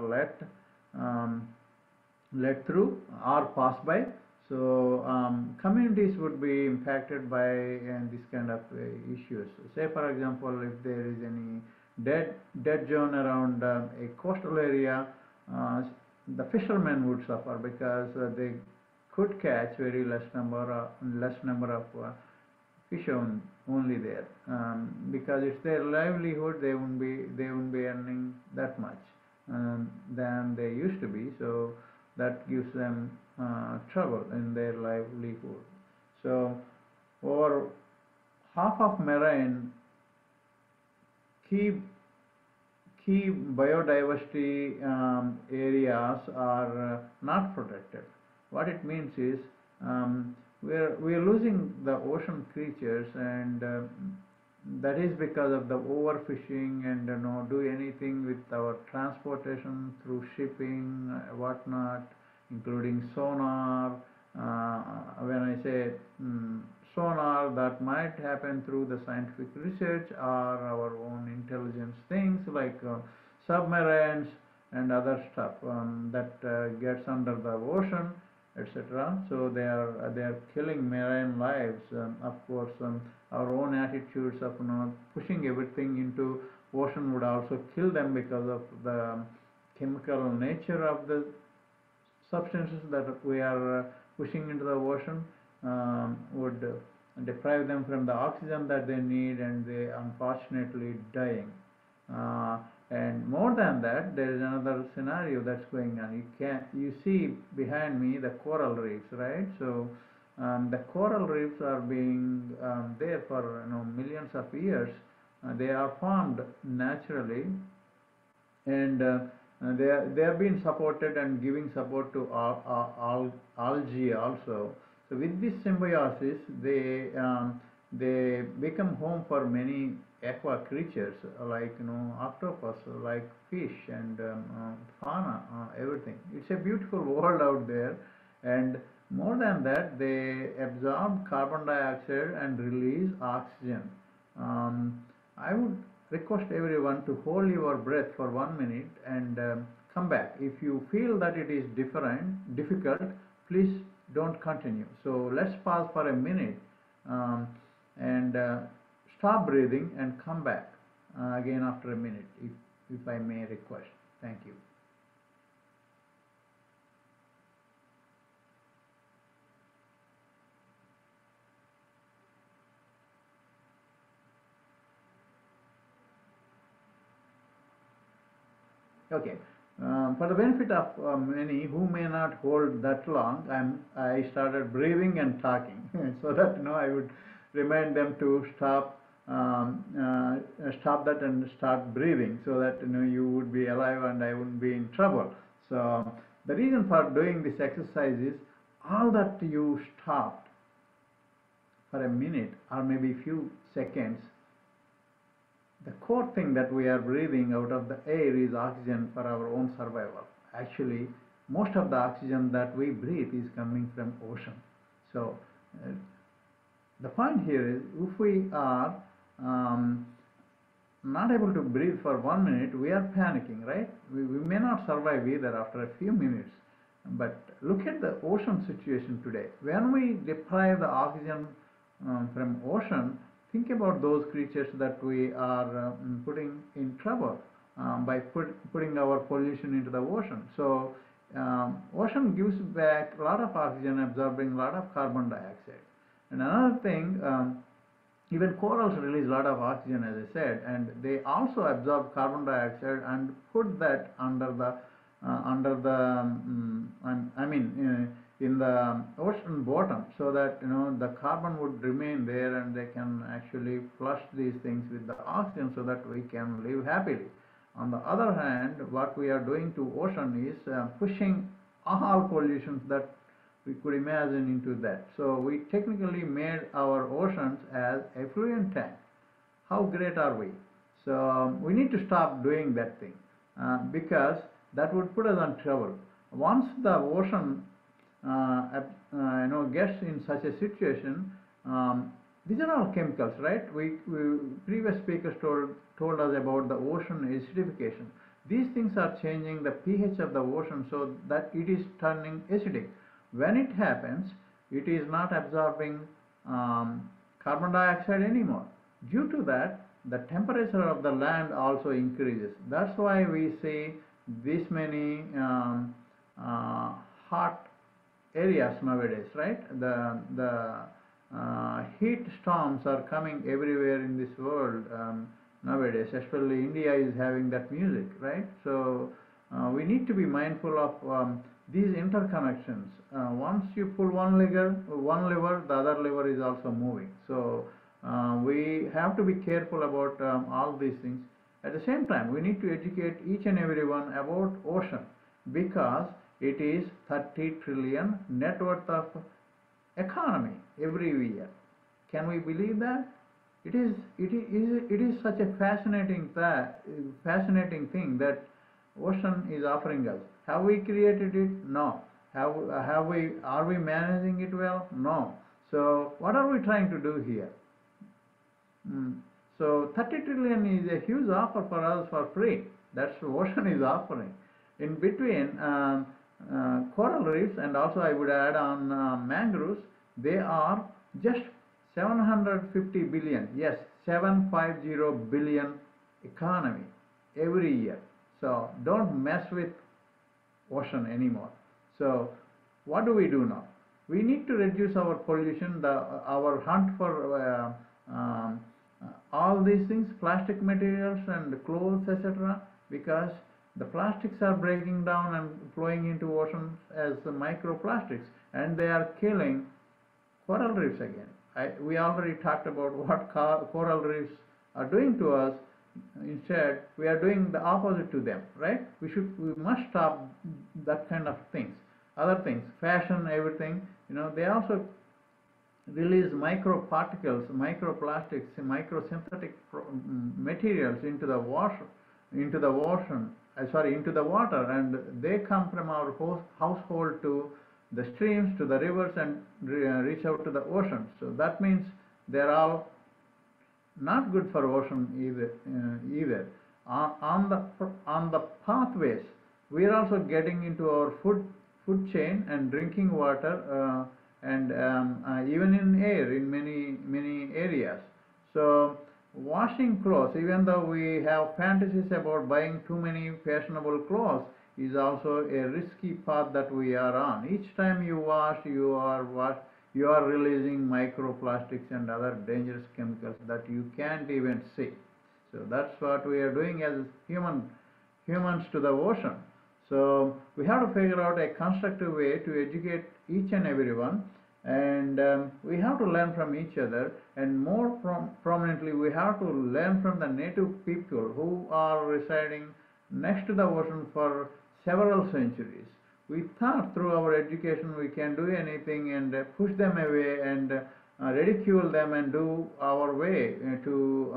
let through or pass by. So communities would be impacted by this kind of issues. Say for example, if there is any dead zone around a coastal area, the fishermen would suffer, because they could catch very less number of fish only there, because it's their livelihood. They won't be earning that much than they used to be. So that gives them trouble in their livelihood. So over half of marine key biodiversity areas are not protected. What it means is we're losing the ocean creatures, and that is because of the overfishing and do anything with our transportation through shipping, whatnot, including sonar. When I say sonar, that might happen through the scientific research or our own intelligence things like submarines and other stuff that gets under the ocean, etc. So they are killing marine lives. Of course, our own attitudes of pushing everything into ocean would also kill them, because of the chemical nature of the substances that we are pushing into the ocean would deprive them from the oxygen that they need, and they unfortunately dying. And more than that, there is another scenario that's going on. You see behind me the coral reefs, right? So the coral reefs are being there for millions of years. They are formed naturally, and they have been supported and giving support to algae also. So with this symbiosis, they become home for many aqua creatures like octopus, like fish, and fauna, everything. It's a beautiful world out there, and more than that, they absorb carbon dioxide and release oxygen. I would request everyone to hold your breath for 1 minute and come back. If you feel that it is difficult, please don't continue. So let's pause for a minute and stop breathing and come back again after a minute, if I may request. Thank you. Okay. For the benefit of many who may not hold that long, I started breathing and talking so that I would remind them to stop that and start breathing so that you would be alive and I wouldn't be in trouble. So the reason for doing this exercise is all that you stopped for a minute or maybe few seconds. The core thing that we are breathing out of the air is oxygen for our own survival. Actually, most of the oxygen that we breathe is coming from ocean. So the point here is if we are not able to breathe for 1 minute, we are panicking, right? We may not survive either after a few minutes. But look at the ocean situation today. When we deprive the oxygen from ocean, think about those creatures that we are putting in trouble by putting our pollution into the ocean. So ocean gives back a lot of oxygen, absorbing a lot of carbon dioxide. And another thing, even corals release a lot of oxygen, as I said, and they also absorb carbon dioxide and put that in the ocean bottom, so that the carbon would remain there and they can actually flush these things with the oxygen so that we can live happily. On the other hand, what we are doing to ocean is pushing all pollutions that we could imagine into that. So we technically made our oceans as effluent tank. How great are we? So we need to stop doing that thing because that would put us on trouble. Once the ocean gets in such a situation, these are all chemicals, right? Previous speakers told us about the ocean acidification. These things are changing the pH of the ocean so that it is turning acidic. When it happens, it is not absorbing carbon dioxide anymore. Due to that, the temperature of the land also increases. That's why we see this many hot areas nowadays, right? The heat storms are coming everywhere in this world nowadays. Especially India is having that music, right? So we need to be mindful of these interconnections. Once you pull one lever, the other lever is also moving. So we have to be careful about all these things. At the same time, we need to educate each and everyone about ocean because it is 30 trillion net worth of economy every year. Can we believe that? It is such a fascinating thing that ocean is offering us. Have we created it? No. Are we managing it well? No. So what are we trying to do here? So 30 trillion is a huge offer for us for free. That's what ocean is offering. In between, coral reefs, and also I would add on mangroves, they are just 750 billion. Yes, 750 billion economy every year. So don't mess with ocean anymore. So what do we do now? We need to reduce our pollution, our hunt for all these things, plastic materials and clothes, etc., because the plastics are breaking down and flowing into oceans as microplastics, and they are killing coral reefs again. We already talked about what coral reefs are doing to us. Instead, we are doing the opposite to them, right? We must stop that kind of things. Other things, fashion, everything, they also release microparticles, microplastics, microsynthetic materials into the water, into the water, and they come from our household to the streams, to the rivers, and reach out to the ocean. So that means they're all not good for ocean either. On the pathways, we are also getting into our food chain and drinking water and even in air in many areas. So washing clothes, even though we have fantasies about buying too many fashionable clothes, is also a risky path that we are on. Each time you wash, you are releasing microplastics and other dangerous chemicals that you can't even see. So that's what we are doing as humans to the ocean. So we have to figure out a constructive way to educate each and everyone, and we have to learn from each other, and more prominently we have to learn from the native people who are residing next to the ocean for several centuries. We thought through our education we can do anything and push them away and ridicule them and do our way to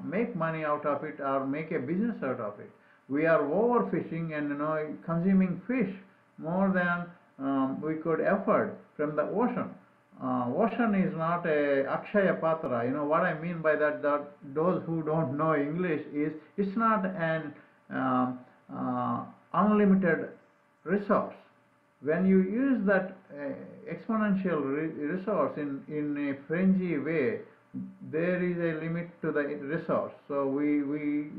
make money out of it or make a business out of it. We are overfishing and consuming fish more than we could afford from the ocean. Ocean is not a Akshaya Patra. What I mean by that, those who don't know English, is it's not an unlimited resource. When you use that exponential resource in a fringy way, there is a limit to the resource. So we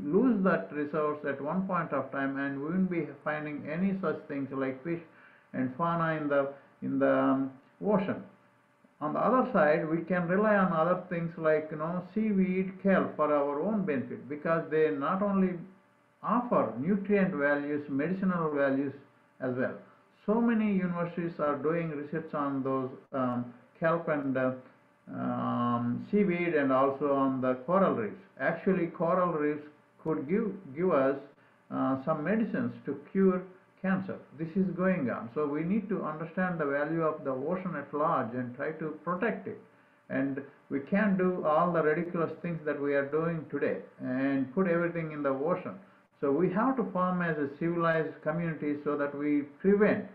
lose that resource at one point of time, and we won't be finding any such things like fish and fauna in the ocean. On the other side, we can rely on other things like seaweed, kelp for our own benefit, because they not only offer nutrient values, medicinal values as well. So many universities are doing research on those kelp and seaweed, and also on the coral reefs. Actually, coral reefs could give us some medicines to cure cancer. This is going on. So we need to understand the value of the ocean at large and try to protect it. And we can't do all the ridiculous things that we are doing today and put everything in the ocean. So we have to form as a civilized community so that we prevent,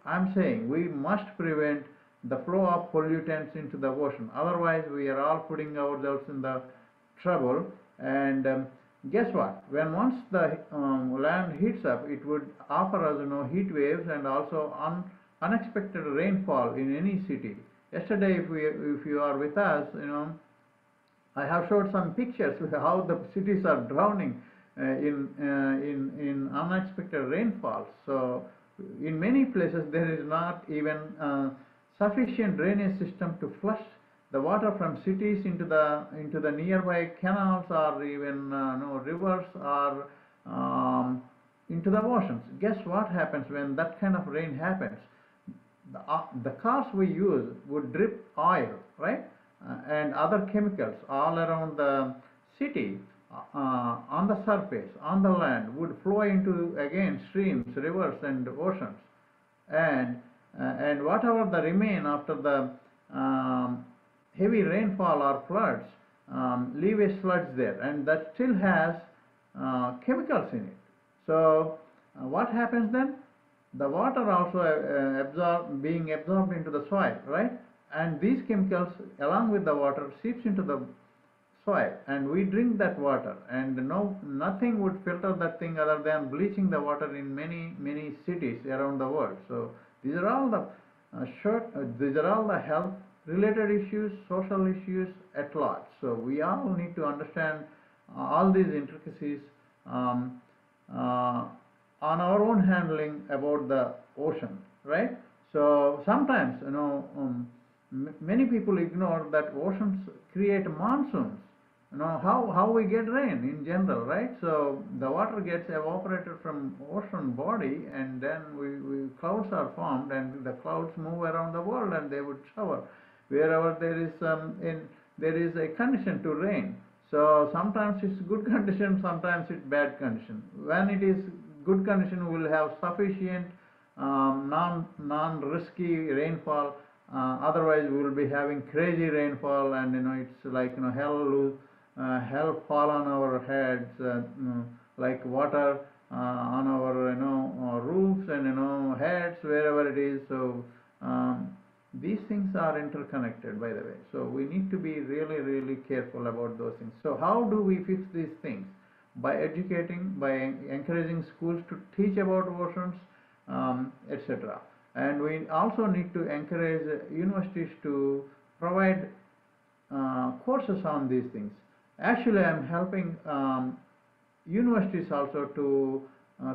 I'm saying we must prevent the flow of pollutants into the ocean. Otherwise, we are all putting ourselves in the trouble. And guess what? When once the land heats up, it would offer us, heat waves and also unexpected rainfall in any city. Yesterday, if you are with us, I have showed some pictures of how the cities are drowning in unexpected rainfall. So in many places there is not even sufficient drainage system to flush the water from cities into the nearby canals, or even rivers, or into the oceans. Guess what happens when that kind of rain happens? The cars we use would drip oil, right, and other chemicals all around the city, on the surface, on the land, would flow into, again, streams, rivers and oceans, and whatever the remain after the heavy rainfall or floods, leave a sludge there, and that still has chemicals in it. So what happens then? The water also being absorbed into the soil, right? And these chemicals, along with the water, seeps into the soil, and we drink that water, and nothing would filter that thing other than bleaching the water in many cities around the world. So these are all the health related issues, social issues at large. So we all need to understand all these intricacies on our own handling about the ocean, right? So sometimes, many people ignore that oceans create monsoons. How we get rain in general, right? So the water gets evaporated from ocean body, and then clouds are formed, and the clouds move around the world, and they would shower wherever there is a condition to rain. So sometimes it's good condition, sometimes it's bad condition. When it is good condition, we will have sufficient non-risky rainfall. Otherwise, we will be having crazy rainfall, and it's like hell fall on our heads, like water on our roofs and heads, wherever it is. So these things are interconnected, by the way. So we need to be really, really careful about those things. So how do we fix these things? By educating, by encouraging schools to teach about oceans, etc. And we also need to encourage universities to provide courses on these things. Actually, I'm helping universities also to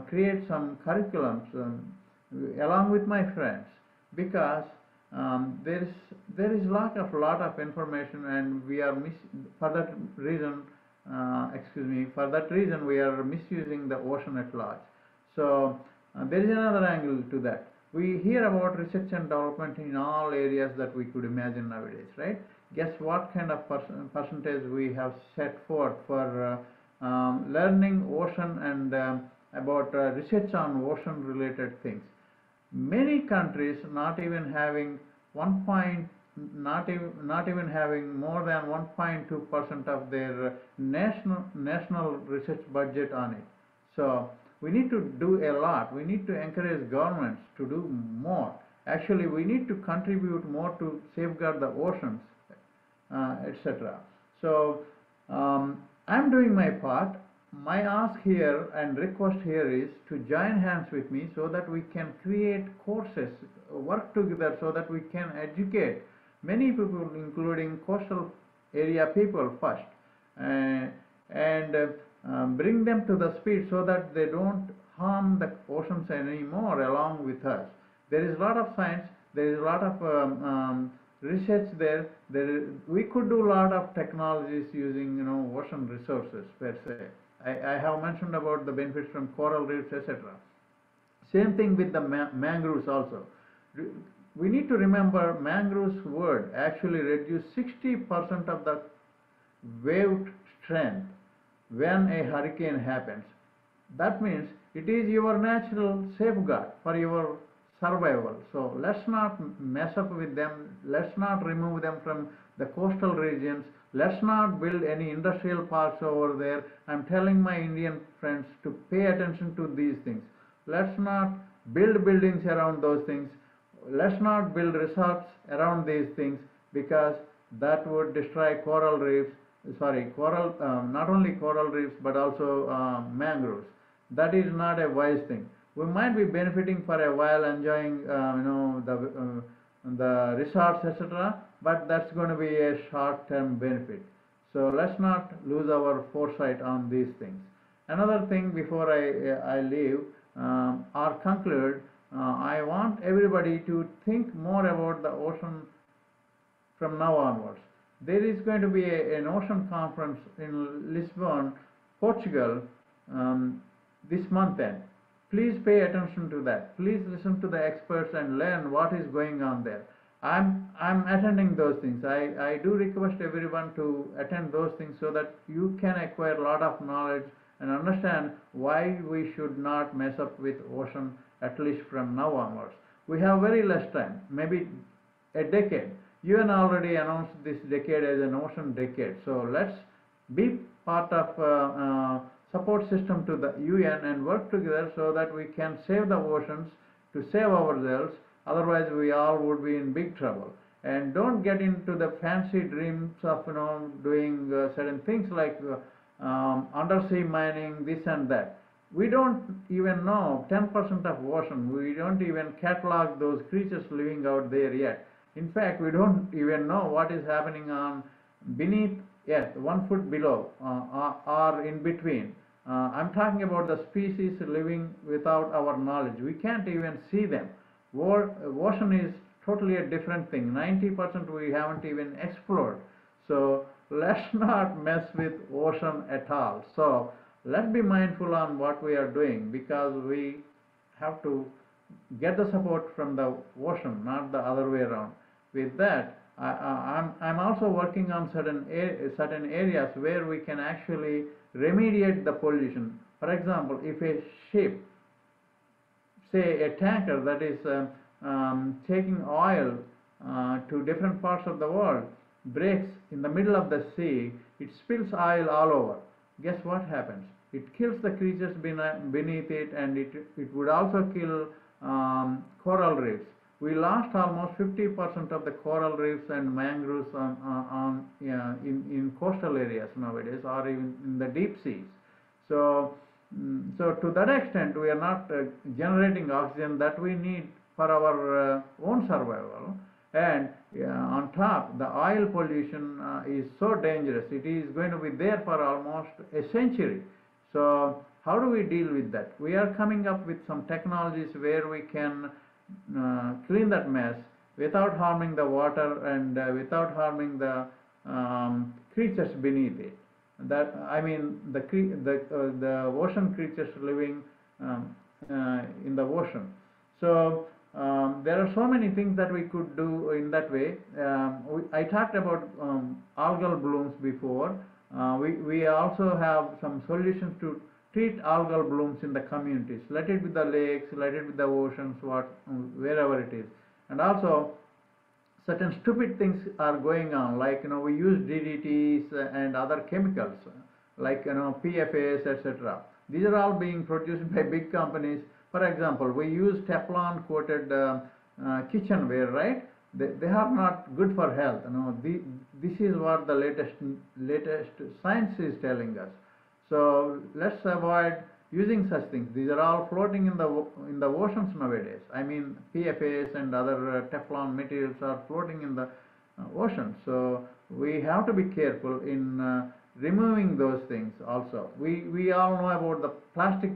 create some curriculums along with my friends, because there is lot of information, and we are for that reason for that reason we are misusing the ocean at large. So there is another angle to that. We hear about research and development in all areas that we could imagine nowadays, right? Guess what kind of percentage we have set forth for learning ocean and about research on ocean related things. Many countries not even having not even having more than 1.2% of their national research budget on it. So we need to do a lot. We need to encourage governments to do more. Actually, we need to contribute more to safeguard the oceans, etc. So I'm doing my part. My ask here and request here is to join hands with me so that we can create courses, work together so that we can educate many people, including coastal area people first, and bring them to the speed so that they don't harm the oceans anymore along with us. There is a lot of science, there is a lot of research there. We could do a lot of technologies using ocean resources per se. I have mentioned about the benefits from coral reefs, etc. Same thing with the mangroves also. We need to remember mangroves would actually reduce 60% of the wave strength when a hurricane happens. That means it is your natural safeguard for your survival. So let's not mess up with them. Let's not remove them from the coastal regions. Let's not build any industrial parks over there. I'm telling my Indian friends to pay attention to these things. Let's not build buildings around those things. Let's not build resorts around these things, because that would destroy coral reefs. Sorry, not only coral reefs but also mangroves. That is not a wise thing. We might be benefiting for a while, enjoying the resorts, etc., but that's going to be a short-term benefit. So let's not lose our foresight on these things. Another thing before I leave or conclude, I want everybody to think more about the ocean from now onwards. There is going to be an ocean conference in Lisbon, Portugal, this month end. Please pay attention to that. Please listen to the experts and learn what is going on there. I'm attending those things. I do request everyone to attend those things so that you can acquire a lot of knowledge and understand why we should not mess up with ocean, at least from now onwards. We have very less time, maybe a decade. UN already announced this decade as an ocean decade. So let's be part of support system to the UN and work together so that we can save the oceans to save ourselves. Otherwise, we all would be in big trouble. And don't get into the fancy dreams of doing certain things like undersea mining, this and that. We don't even know 10% of ocean. We don't even catalog those creatures living out there yet. In fact, we don't even know what is happening on beneath Earth, 1 foot below or in between. I'm talking about the species living without our knowledge. We can't even see them. Ocean is totally a different thing. 90% we haven't even explored. So let's not mess with ocean at all. So let's be mindful on what we are doing, because we have to get the support from the ocean, not the other way around. With that, I'm also working on certain areas where we can actually remediate the pollution. For example, if a ship, say a tanker that is taking oil to different parts of the world, breaks in the middle of the sea, it spills oil all over. Guess what happens? It kills the creatures beneath it, and it would also kill coral reefs. We lost almost 50% of the coral reefs and mangroves in coastal areas nowadays, or even in the deep seas. So to that extent, we are not generating oxygen that we need for our own survival. And on top, the oil pollution is so dangerous. It is going to be there for almost a century. So how do we deal with that? We are coming up with some technologies where we can clean that mess without harming the water and without harming the creatures beneath it. that I mean the ocean creatures living in the ocean. So there are so many things that we could do in that way. I talked about algal blooms before. We also have some solutions to treat algal blooms in the communities. Let it be the lakes, let it be the oceans, wherever it is. And also certain stupid things are going on, like we use DDTs and other chemicals like PFAS, etc. These are all being produced by big companies. For example, we use Teflon coated kitchenware, right? They are not good for health. This is what the latest science is telling us. So let's avoid using such things. These are all floating in the oceans nowadays. I mean, PFAS and other Teflon materials are floating in the ocean. So we have to be careful in removing those things also. We all know about the plastic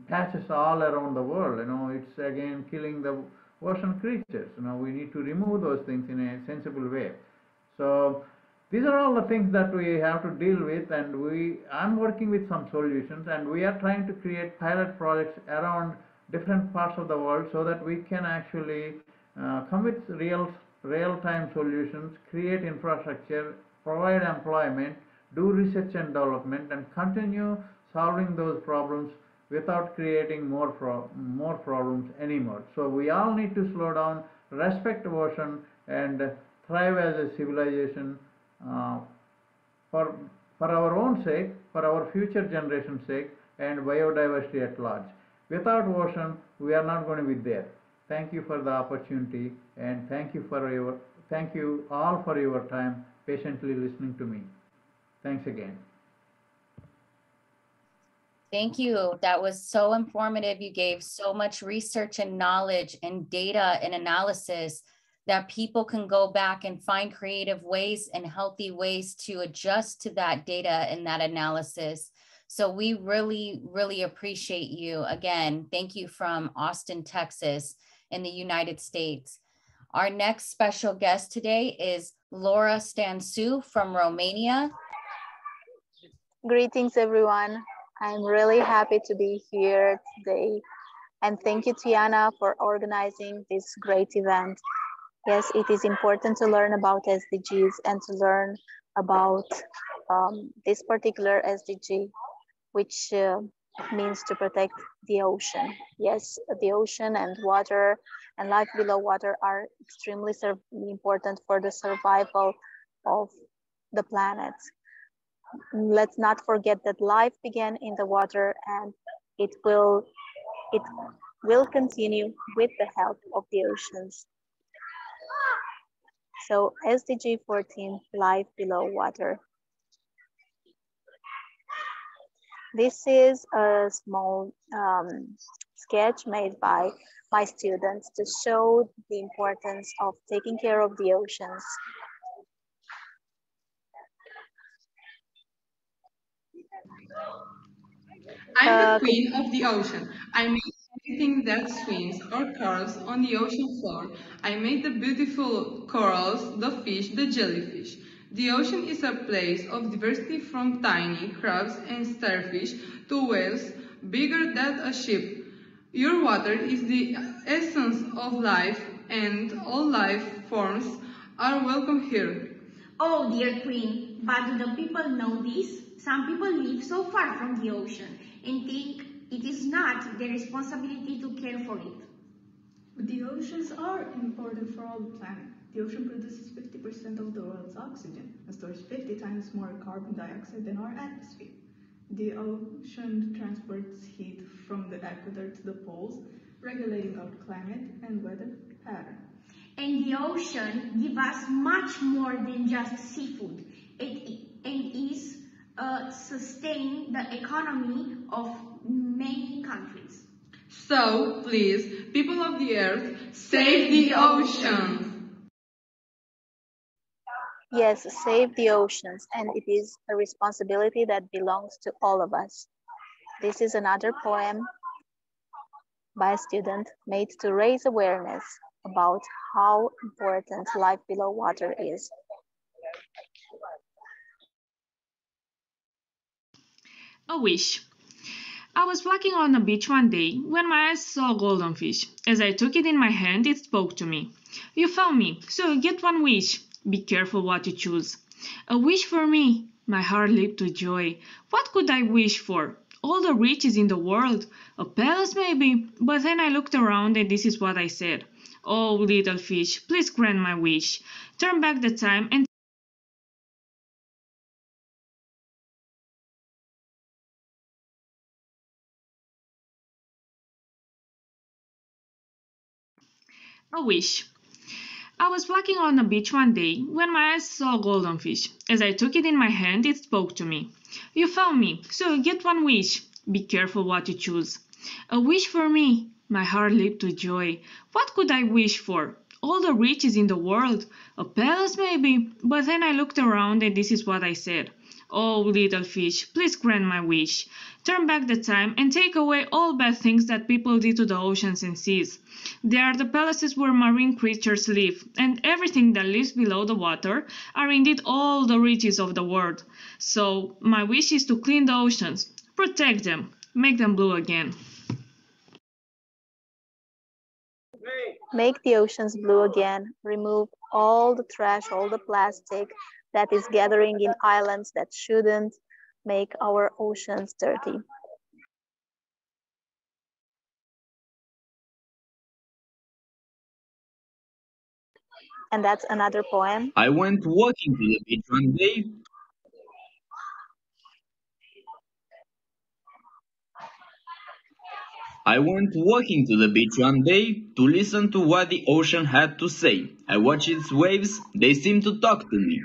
patches all around the world. It's again killing the ocean creatures. We need to remove those things in a sensible way. So these are all the things that we have to deal with, and I'm working with some solutions, and we are trying to create pilot projects around different parts of the world so that we can actually come with real-time solutions, create infrastructure, provide employment, do research and development, and continue solving those problems without creating more problems anymore. So we all need to slow down, respect the ocean, and thrive as a civilization for our own sake, for our future generation's sake, and biodiversity at large. Without ocean, we are not going to be there. Thank you for the opportunity, and thank you all for your time patiently listening to me. Thanks again. Thank you. That was so informative. You gave so much research and knowledge and data and analysis that people can go back and find creative ways and healthy ways to adjust to that data and that analysis. So we really, really appreciate you. Again, thank you from Austin, Texas, in the United States. Our next special guest today is Laura Stansu from Romania. Greetings, everyone. I'm really happy to be here today. And thank you, Tiana, for organizing this great event. Yes, it is important to learn about SDGs and to learn about this particular SDG, which means to protect the ocean. Yes, the ocean and water and life below water are extremely important for the survival of the planet. Let's not forget that life began in the water, and it will continue with the help of the oceans. So SDG 14, life below water. This is a small sketch made by my students to show the importance of taking care of the oceans. I'm the queen of the ocean. I make everything that swims or curls on the ocean floor. I make the beautiful corals, the fish, the jellyfish. The ocean is a place of diversity, from tiny crabs and starfish to whales bigger than a ship. Your water is the essence of life, and all life forms are welcome here. Oh, dear Queen, but do the people know this? Some people live so far from the ocean and think it is not their responsibility to care for it. But the oceans are important for all the planet. The ocean produces 50% of the world's oxygen and stores 50 times more carbon dioxide than our atmosphere. The ocean transports heat from the equator to the poles, regulating our climate and weather pattern. And the ocean gives us much more than just seafood. It is sustain the economy of many countries. So, please, people of the earth, save the oceans. Yes, save the oceans, and it is a responsibility that belongs to all of us. This is another poem by a student made to raise awareness about how important life below water is. A wish. I was walking on the beach one day when my eyes saw a golden fish. As I took it in my hand, it spoke to me. You found me, so you get one wish. Be careful what you choose. A wish for me. My heart leaped with joy. What could I wish for? All the riches in the world. A palace maybe. But then I looked around and this is what I said. Oh, little fish, please grant my wish. Turn back the time and a wish. I was walking on the beach one day when my eyes saw a golden fish. As I took it in my hand, it spoke to me. You found me, so you get one wish. Be careful what you choose. A wish for me. My heart leaped with joy. What could I wish for? All the riches in the world. A palace maybe. But then I looked around and this is what I said. Oh, little fish, please grant my wish. Turn back the time and take away all bad things that people did to the oceans and seas. They are the palaces where marine creatures live, and everything that lives below the water are indeed all the riches of the world. So, my wish is to clean the oceans, protect them, make them blue again. Make the oceans blue again. Remove all the trash, all the plastic that is gathering in islands that shouldn't make our oceans dirty. And that's another poem. I went walking to the beach one day. I went walking to the beach one day to listen to what the ocean had to say. I watched its waves, they seemed to talk to me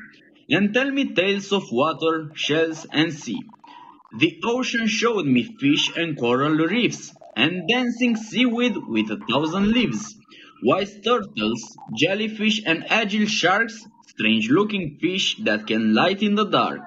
and tell me tales of water, shells, and sea. The ocean showed me fish and coral reefs, and dancing seaweed with 1,000 leaves. Wise turtles, jellyfish, and agile sharks, strange looking fish that can light in the dark.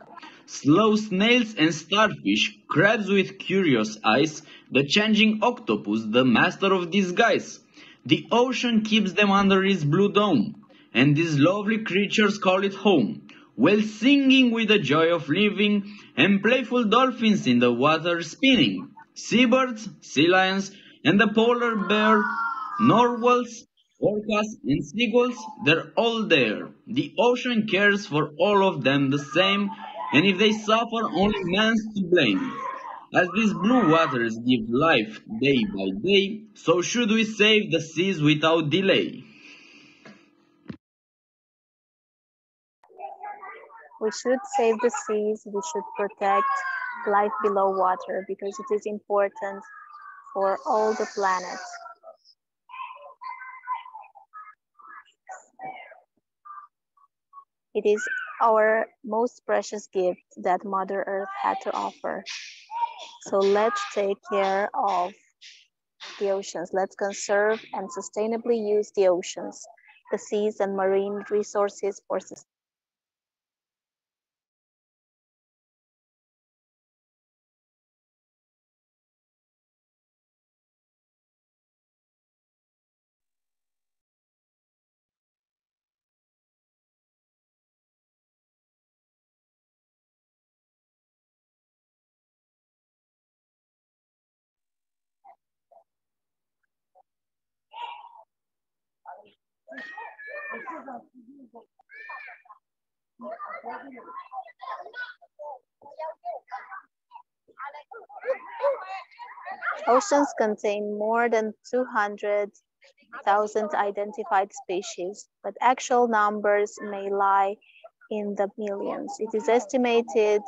Slow snails and starfish, crabs with curious eyes, the changing octopus, the master of disguise. The ocean keeps them under its blue dome, and these lovely creatures call it home. While singing with the joy of living, and playful dolphins in the water spinning. Seabirds, sea lions, and the polar bear, narwhals, orcas, and seagulls, they're all there. The ocean cares for all of them the same, and if they suffer, only man's to blame. As these blue waters give life day by day, so should we save the seas without delay. We should save the seas, we should protect life below water because it is important for all the planet. It is our most precious gift that Mother Earth had to offer. So let's take care of the oceans. Let's conserve and sustainably use the oceans, the seas and marine resources for sustainability. Oceans contain more than 200,000 identified species, but actual numbers may lie in the millions. It is estimated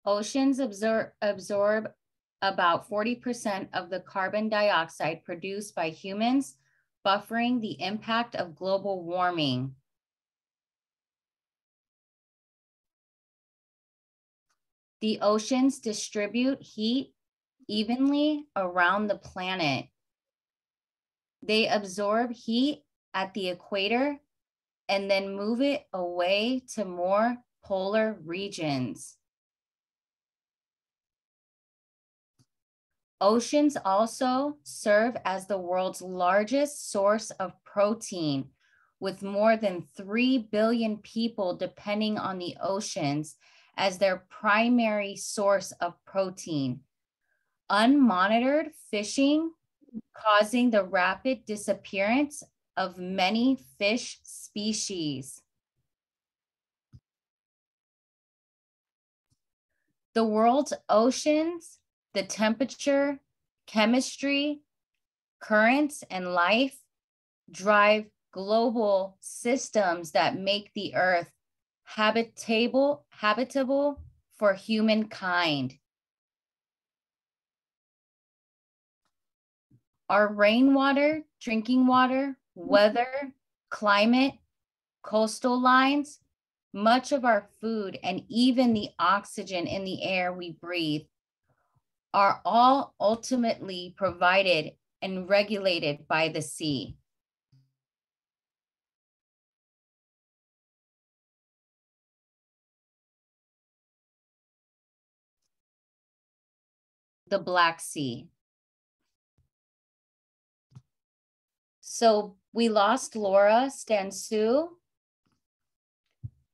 Oceans absorb about 40% of the carbon dioxide produced by humans, buffering the impact of global warming. The oceans distribute heat evenly around the planet. They absorb heat at the equator and then move it away to more polar regions. Oceans also serve as the world's largest source of protein, with more than 3 billion people depending on the oceans as their primary source of protein. Unmonitored fishing causing the rapid disappearance of many fish species. The world's oceans, the temperature, chemistry, currents, and life drive global systems that make the earth habitable for humankind. Our rainwater, drinking water, weather, climate, coastal lines, much of our food, and even the oxygen in the air we breathe are all ultimately provided and regulated by the sea. The Black Sea. So we lost Laura Stansu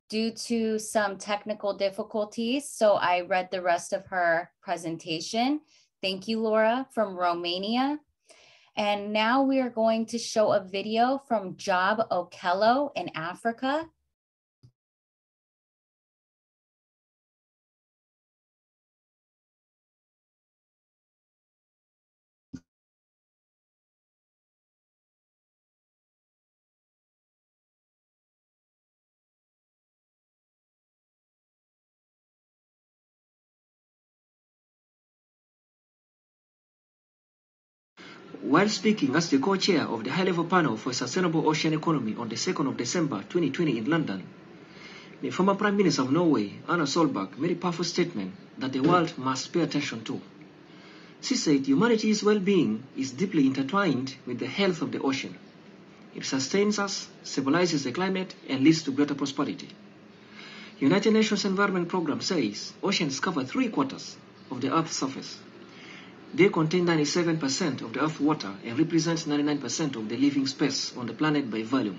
due to some technical difficulties. So I read the rest of her presentation. Thank you, Laura, from Romania. And now we are going to show a video from Job Okello in Africa. While speaking as the co-chair of the high-level panel for sustainable ocean economy on the 2nd of December 2020 in London, the former Prime Minister of Norway, Erna Solberg, made a powerful statement that the world must pay attention to. She said humanity's well-being is deeply intertwined with the health of the ocean. It sustains us, stabilizes the climate, and leads to greater prosperity. United Nations Environment Programme says oceans cover 3/4 of the Earth's surface. They contain 97% of the Earth's water and represent 99% of the living space on the planet by volume.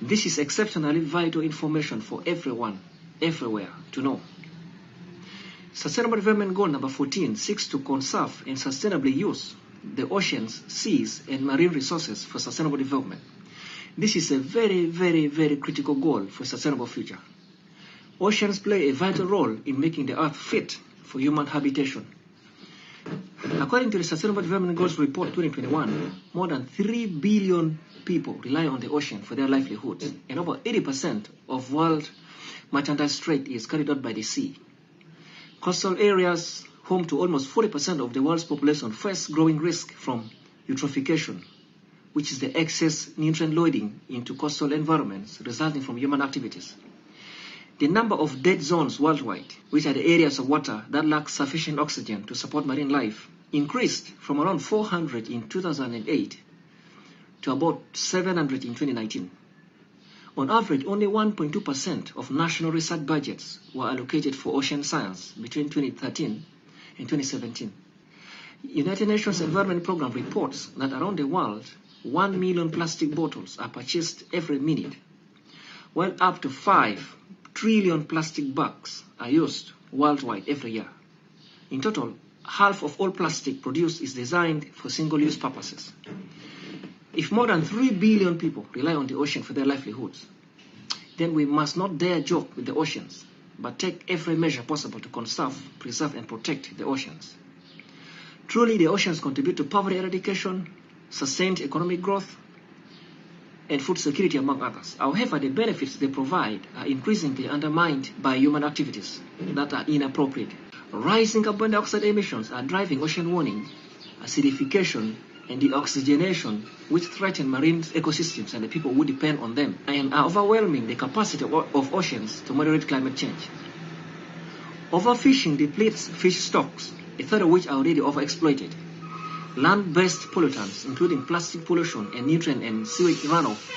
This is exceptionally vital information for everyone, everywhere, to know. Sustainable Development Goal number 14 seeks to conserve and sustainably use the oceans, seas, and marine resources for sustainable development. This is a very, very, very critical goal for a sustainable future. Oceans play a vital role in making the Earth fit for human habitation. According to the Sustainable Development Goals Report 2021, more than 3 billion people rely on the ocean for their livelihoods, and over 80% of world merchandise trade is carried out by the sea. Coastal areas, home to almost 40% of the world's population, face growing risk from eutrophication, which is the excess nutrient loading into coastal environments resulting from human activities. The number of dead zones worldwide, which are the areas of water that lack sufficient oxygen to support marine life, increased from around 400 in 2008 to about 700 in 2019. On average, only 1.2% of national research budgets were allocated for ocean science between 2013 and 2017. United Nations Environment Programme reports that around the world, 1 million plastic bottles are purchased every minute, while up to 5 trillion plastic bags are used worldwide every year. In total, half of all plastic produced is designed for single-use purposes. If more than 3 billion people rely on the ocean for their livelihoods, then we must not dare joke with the oceans, but take every measure possible to conserve, preserve, and protect the oceans. Truly, the oceans contribute to poverty eradication, sustained economic growth, and food security, among others. However, the benefits they provide are increasingly undermined by human activities that are inappropriate. Rising carbon dioxide emissions are driving ocean warming, acidification, and deoxygenation, which threaten marine ecosystems and the people who depend on them, and are overwhelming the capacity of oceans to moderate climate change. Overfishing depletes fish stocks, a third of which are already overexploited. Land-based pollutants, including plastic pollution and nutrient and sewage runoff,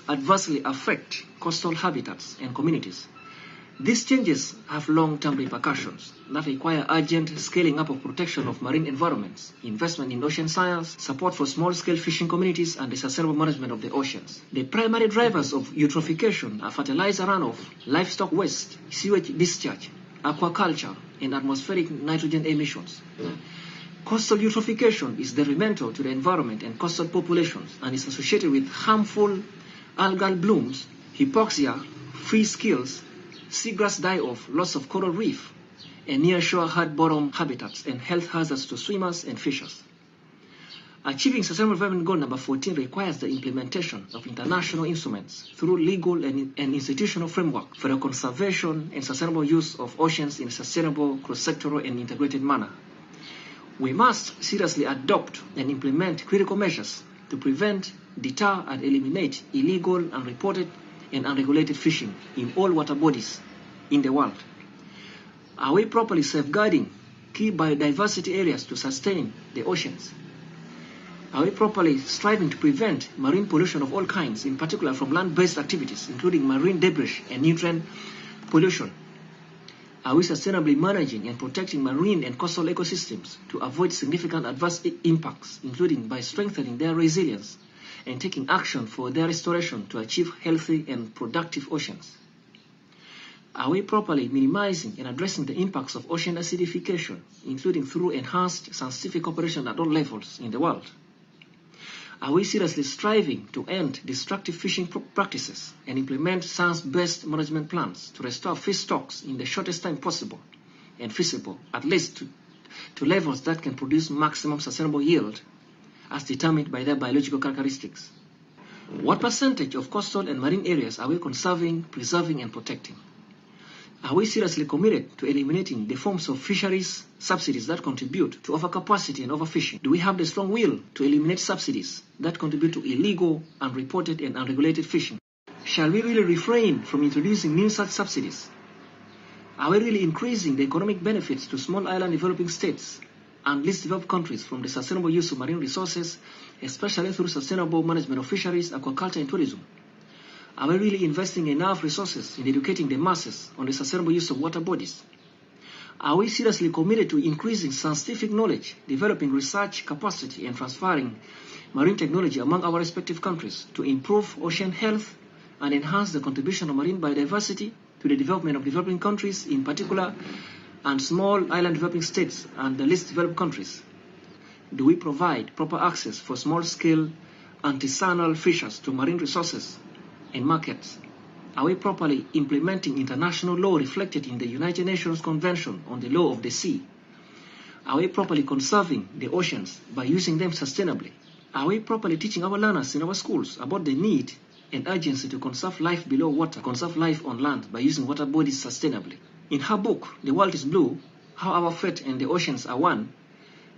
adversely affect coastal habitats and communities. These changes have long-term repercussions that require urgent scaling up of protection of marine environments, investment in ocean science, support for small-scale fishing communities, and the sustainable management of the oceans. The primary drivers of eutrophication are fertilizer runoff, livestock waste, sewage discharge, aquaculture, and atmospheric nitrogen emissions. Coastal eutrophication is detrimental to the environment and coastal populations and is associated with harmful algal blooms, hypoxia, fish kills, seagrass die-off, loss of coral reef, and near-shore hard bottom habitats and health hazards to swimmers and fishers. Achieving Sustainable Development Goal number 14 requires the implementation of international instruments through legal and institutional framework for the conservation and sustainable use of oceans in a sustainable, cross-sectoral, and integrated manner. We must seriously adopt and implement critical measures to prevent, deter, and eliminate illegal, unreported, and unregulated fishing in all water bodies in the world. Are we properly safeguarding key biodiversity areas to sustain the oceans? Are we properly striving to prevent marine pollution of all kinds, in particular from land-based activities, including marine debris and nutrient pollution? Are we sustainably managing and protecting marine and coastal ecosystems to avoid significant adverse impacts, including by strengthening their resilience and taking action for their restoration to achieve healthy and productive oceans? Are we properly minimizing and addressing the impacts of ocean acidification, including through enhanced scientific cooperation at all levels in the world? Are we seriously striving to end destructive fishing practices and implement science-based management plans to restore fish stocks in the shortest time possible and feasible, at least to levels that can produce maximum sustainable yield as determined by their biological characteristics? What percentage of coastal and marine areas are we conserving, preserving, and protecting? Are we seriously committed to eliminating the forms of fisheries subsidies that contribute to overcapacity and overfishing? Do we have the strong will to eliminate subsidies that contribute to illegal, unreported, and unregulated fishing? Shall we really refrain from introducing new such subsidies? Are we really increasing the economic benefits to small island developing states and least developed countries from the sustainable use of marine resources, especially through sustainable management of fisheries, aquaculture, and tourism? Are we really investing enough resources in educating the masses on the sustainable use of water bodies? Are we seriously committed to increasing scientific knowledge, developing research capacity, and transferring marine technology among our respective countries to improve ocean health and enhance the contribution of marine biodiversity to the development of developing countries in particular, and small island developing states and the least developed countries? Do we provide proper access for small-scale artisanal fishers to marine resources and markets? Are we properly implementing international law reflected in the United Nations Convention on the Law of the Sea? Are we properly conserving the oceans by using them sustainably? Are we properly teaching our learners in our schools about the need and urgency to conserve life below water, conserve life on land by using water bodies sustainably? In her book, The World is Blue, How Our Fate and the Oceans Are One,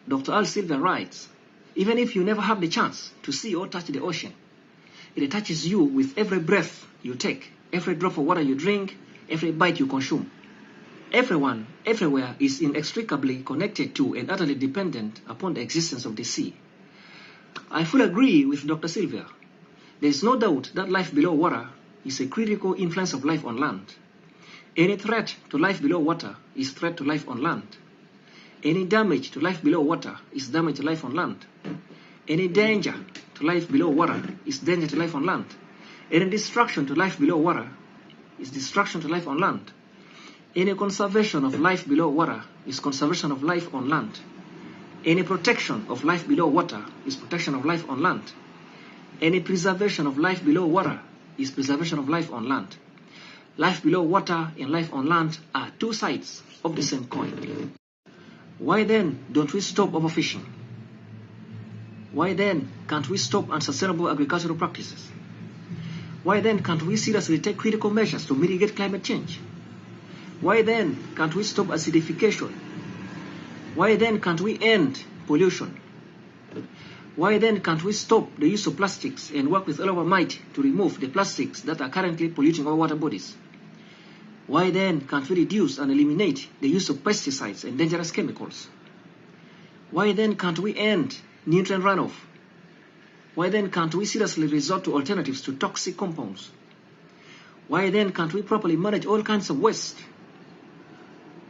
Dr. Al Silver writes, even if you never have the chance to see or touch the ocean, it touches you with every breath you take, every drop of water you drink, every bite you consume. Everyone, everywhere is inextricably connected to and utterly dependent upon the existence of the sea. I fully agree with Dr. Silvia. There is no doubt that life below water is a critical influence of life on land. Any threat to life below water is threat to life on land. Any damage to life below water is damage to life on land. Any danger to life below water is danger to life on land. Any destruction to life below water is destruction to life on land. Any conservation of life below water is conservation of life on land. Any protection of life below water is protection of life on land. Any preservation of life below water is preservation of life on land. Life below water and life on land are two sides of the same coin. Why then don't we stop overfishing? Why then can't we stop unsustainable agricultural practices? Why then can't we seriously take critical measures to mitigate climate change? Why then can't we stop acidification? Why then can't we end pollution? Why then can't we stop the use of plastics and work with all our might to remove the plastics that are currently polluting our water bodies? Why then can't we reduce and eliminate the use of pesticides and dangerous chemicals? Why then can't we end nutrient runoff? Why then can't we seriously resort to alternatives to toxic compounds? Why then can't we properly manage all kinds of waste?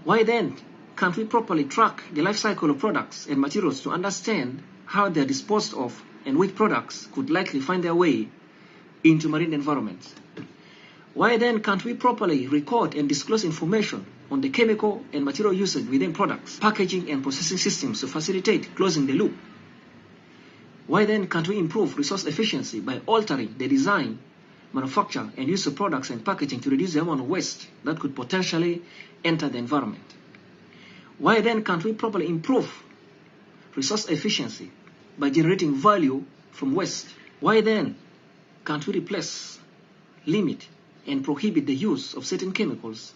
Why then can't we properly track the life cycle of products and materials to understand how they're disposed of and which products could likely find their way into marine environments? Why then can't we properly record and disclose information on the chemical and material usage within products, packaging and processing systems to facilitate closing the loop? Why then can't we improve resource efficiency by altering the design, manufacture and use of products and packaging to reduce the amount of waste that could potentially enter the environment? Why then can't we properly improve resource efficiency by generating value from waste? Why then can't we replace, limit, and prohibit the use of certain chemicals,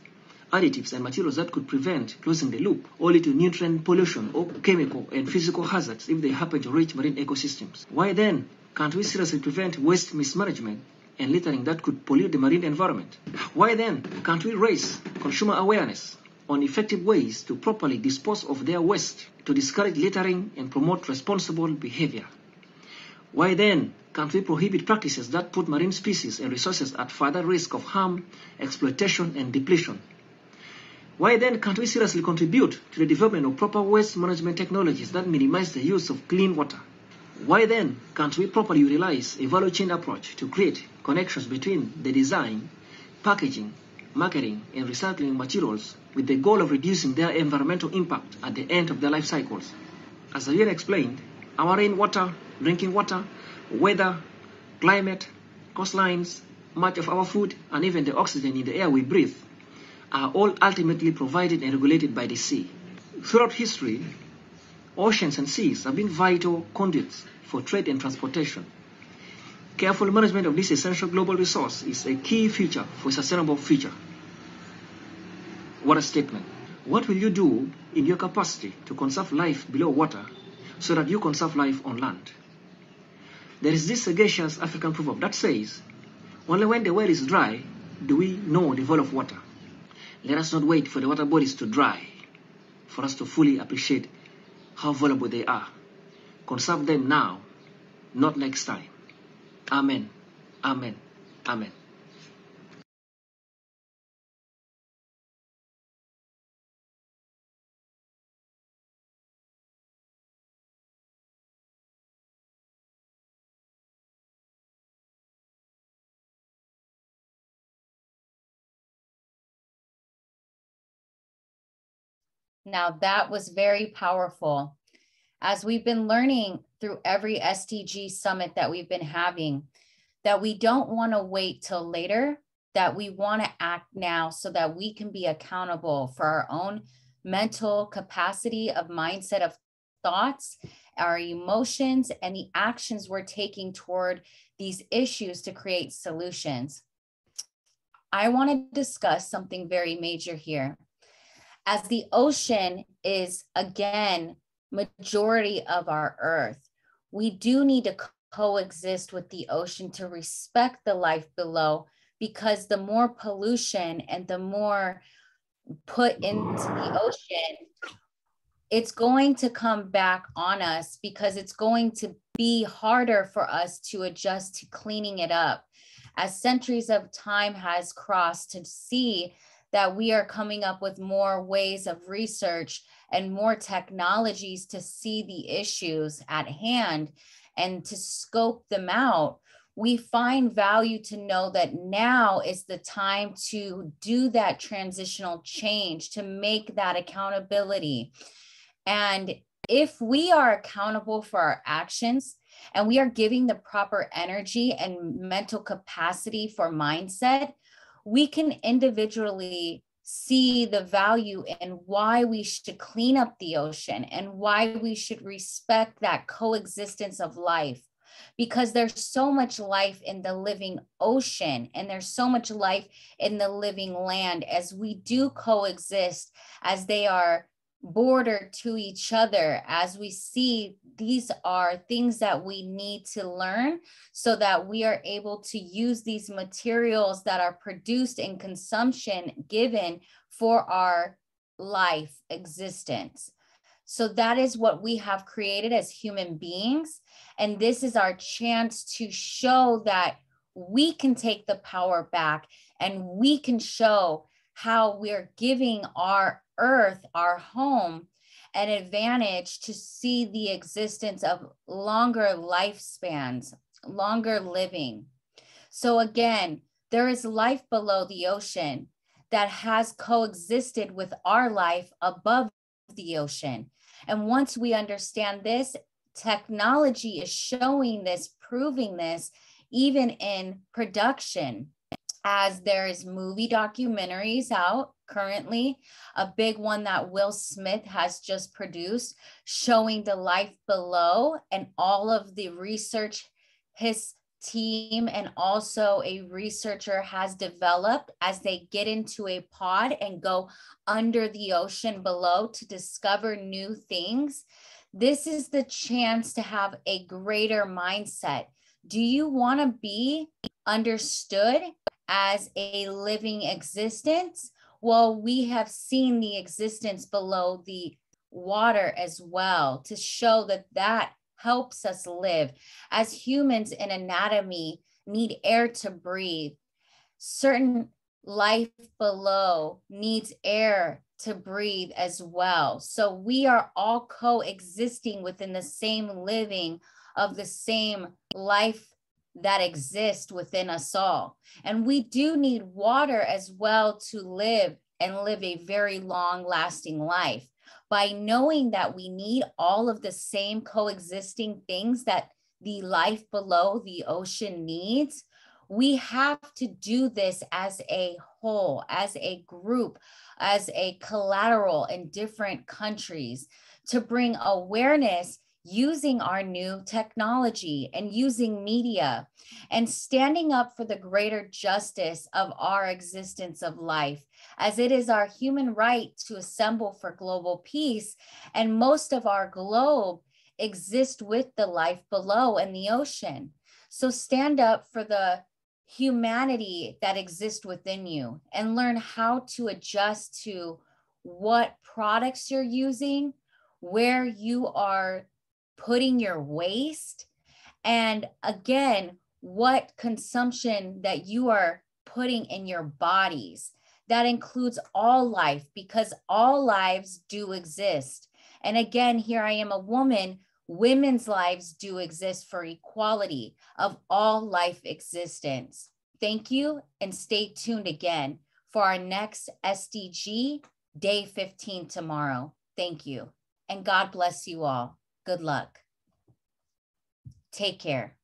additives, and materials that could prevent closing the loop or lead to nutrient pollution or chemical and physical hazards if they happen to reach marine ecosystems? Why then can't we seriously prevent waste mismanagement and littering that could pollute the marine environment? Why then can't we raise consumer awareness on effective ways to properly dispose of their waste to discourage littering and promote responsible behavior? Why then can't we prohibit practices that put marine species and resources at further risk of harm, exploitation, and depletion? Why then can't we seriously contribute to the development of proper waste management technologies that minimize the use of clean water? Why then can't we properly utilize a value chain approach to create connections between the design, packaging, marketing, and recycling materials with the goal of reducing their environmental impact at the end of their life cycles? As Ian explained, our rainwater, drinking water, weather, climate, coastlines, much of our food, and even the oxygen in the air we breathe are all ultimately provided and regulated by the sea. Throughout history, oceans and seas have been vital conduits for trade and transportation. Careful management of this essential global resource is a key feature for a sustainable future. What a statement. What will you do in your capacity to conserve life below water so that you conserve life on land? There is this sagacious African proverb that says, only when the well is dry do we know the value of water. Let us not wait for the water bodies to dry for us to fully appreciate how valuable they are. Conserve them now, not next time. Amen. Amen. Amen. Now that was very powerful. As we've been learning through every SDG summit that we've been having, that we don't want to wait till later, that we want to act now so that we can be accountable for our own mental capacity of mindset of thoughts, our emotions, and the actions we're taking toward these issues to create solutions. I want to discuss something very major here. As the ocean is, again, majority of our earth, we do need to coexist with the ocean to respect the life below, because the more pollution and the more put into the ocean, it's going to come back on us, because it's going to be harder for us to adjust to cleaning it up. As centuries of time has crossed to see that we are coming up with more ways of research and more technologies to see the issues at hand and to scope them out, we find value to know that now is the time to do that transitional change, to make that accountability. And if we are accountable for our actions and we are giving the proper energy and mental capacity for mindset, we can individually see the value in why we should clean up the ocean and why we should respect that coexistence of life, because there's so much life in the living ocean and there's so much life in the living land as we do coexist, as they are border to each other. As we see, these are things that we need to learn so that we are able to use these materials that are produced in consumption given for our life existence. So that is what we have created as human beings. And this is our chance to show that we can take the power back, and we can show how we're giving our earth, our home, an advantage to see the existence of longer lifespans, longer living. So again, there is life below the ocean that has coexisted with our life above the ocean. And once we understand this, technology is showing this, proving this, even in production, as there is movie documentaries out currently, a big one that Will Smith has just produced showing the life below and all of the research his team and also a researcher has developed as they get into a pod and go under the ocean below to discover new things. This is the chance to have a greater mindset. Do you want to be understood as a living existence? Well, we have seen the existence below the water as well to show that that helps us live. As humans in anatomy need air to breathe, certain life below needs air to breathe as well. So we are all coexisting within the same living of the same life that exists within us all. And we do need water as well to live and live a very long lasting life. By knowing that we need all of the same coexisting things that the life below the ocean needs, we have to do this as a whole, as a group, as a collateral in different countries to bring awareness using our new technology and using media and standing up for the greater justice of our existence of life, as it is our human right to assemble for global peace. And most of our globe exists with the life below in the ocean. So stand up for the humanity that exists within you and learn how to adjust to what products you're using, where you are putting your waste, and again, what consumption that you are putting in your bodies. That includes all life, because all lives do exist. And again, here I am a woman, women's lives do exist for equality of all life existence. Thank you, and stay tuned again for our next SDG Day 15 tomorrow. Thank you, and God bless you all. Good luck. Take care.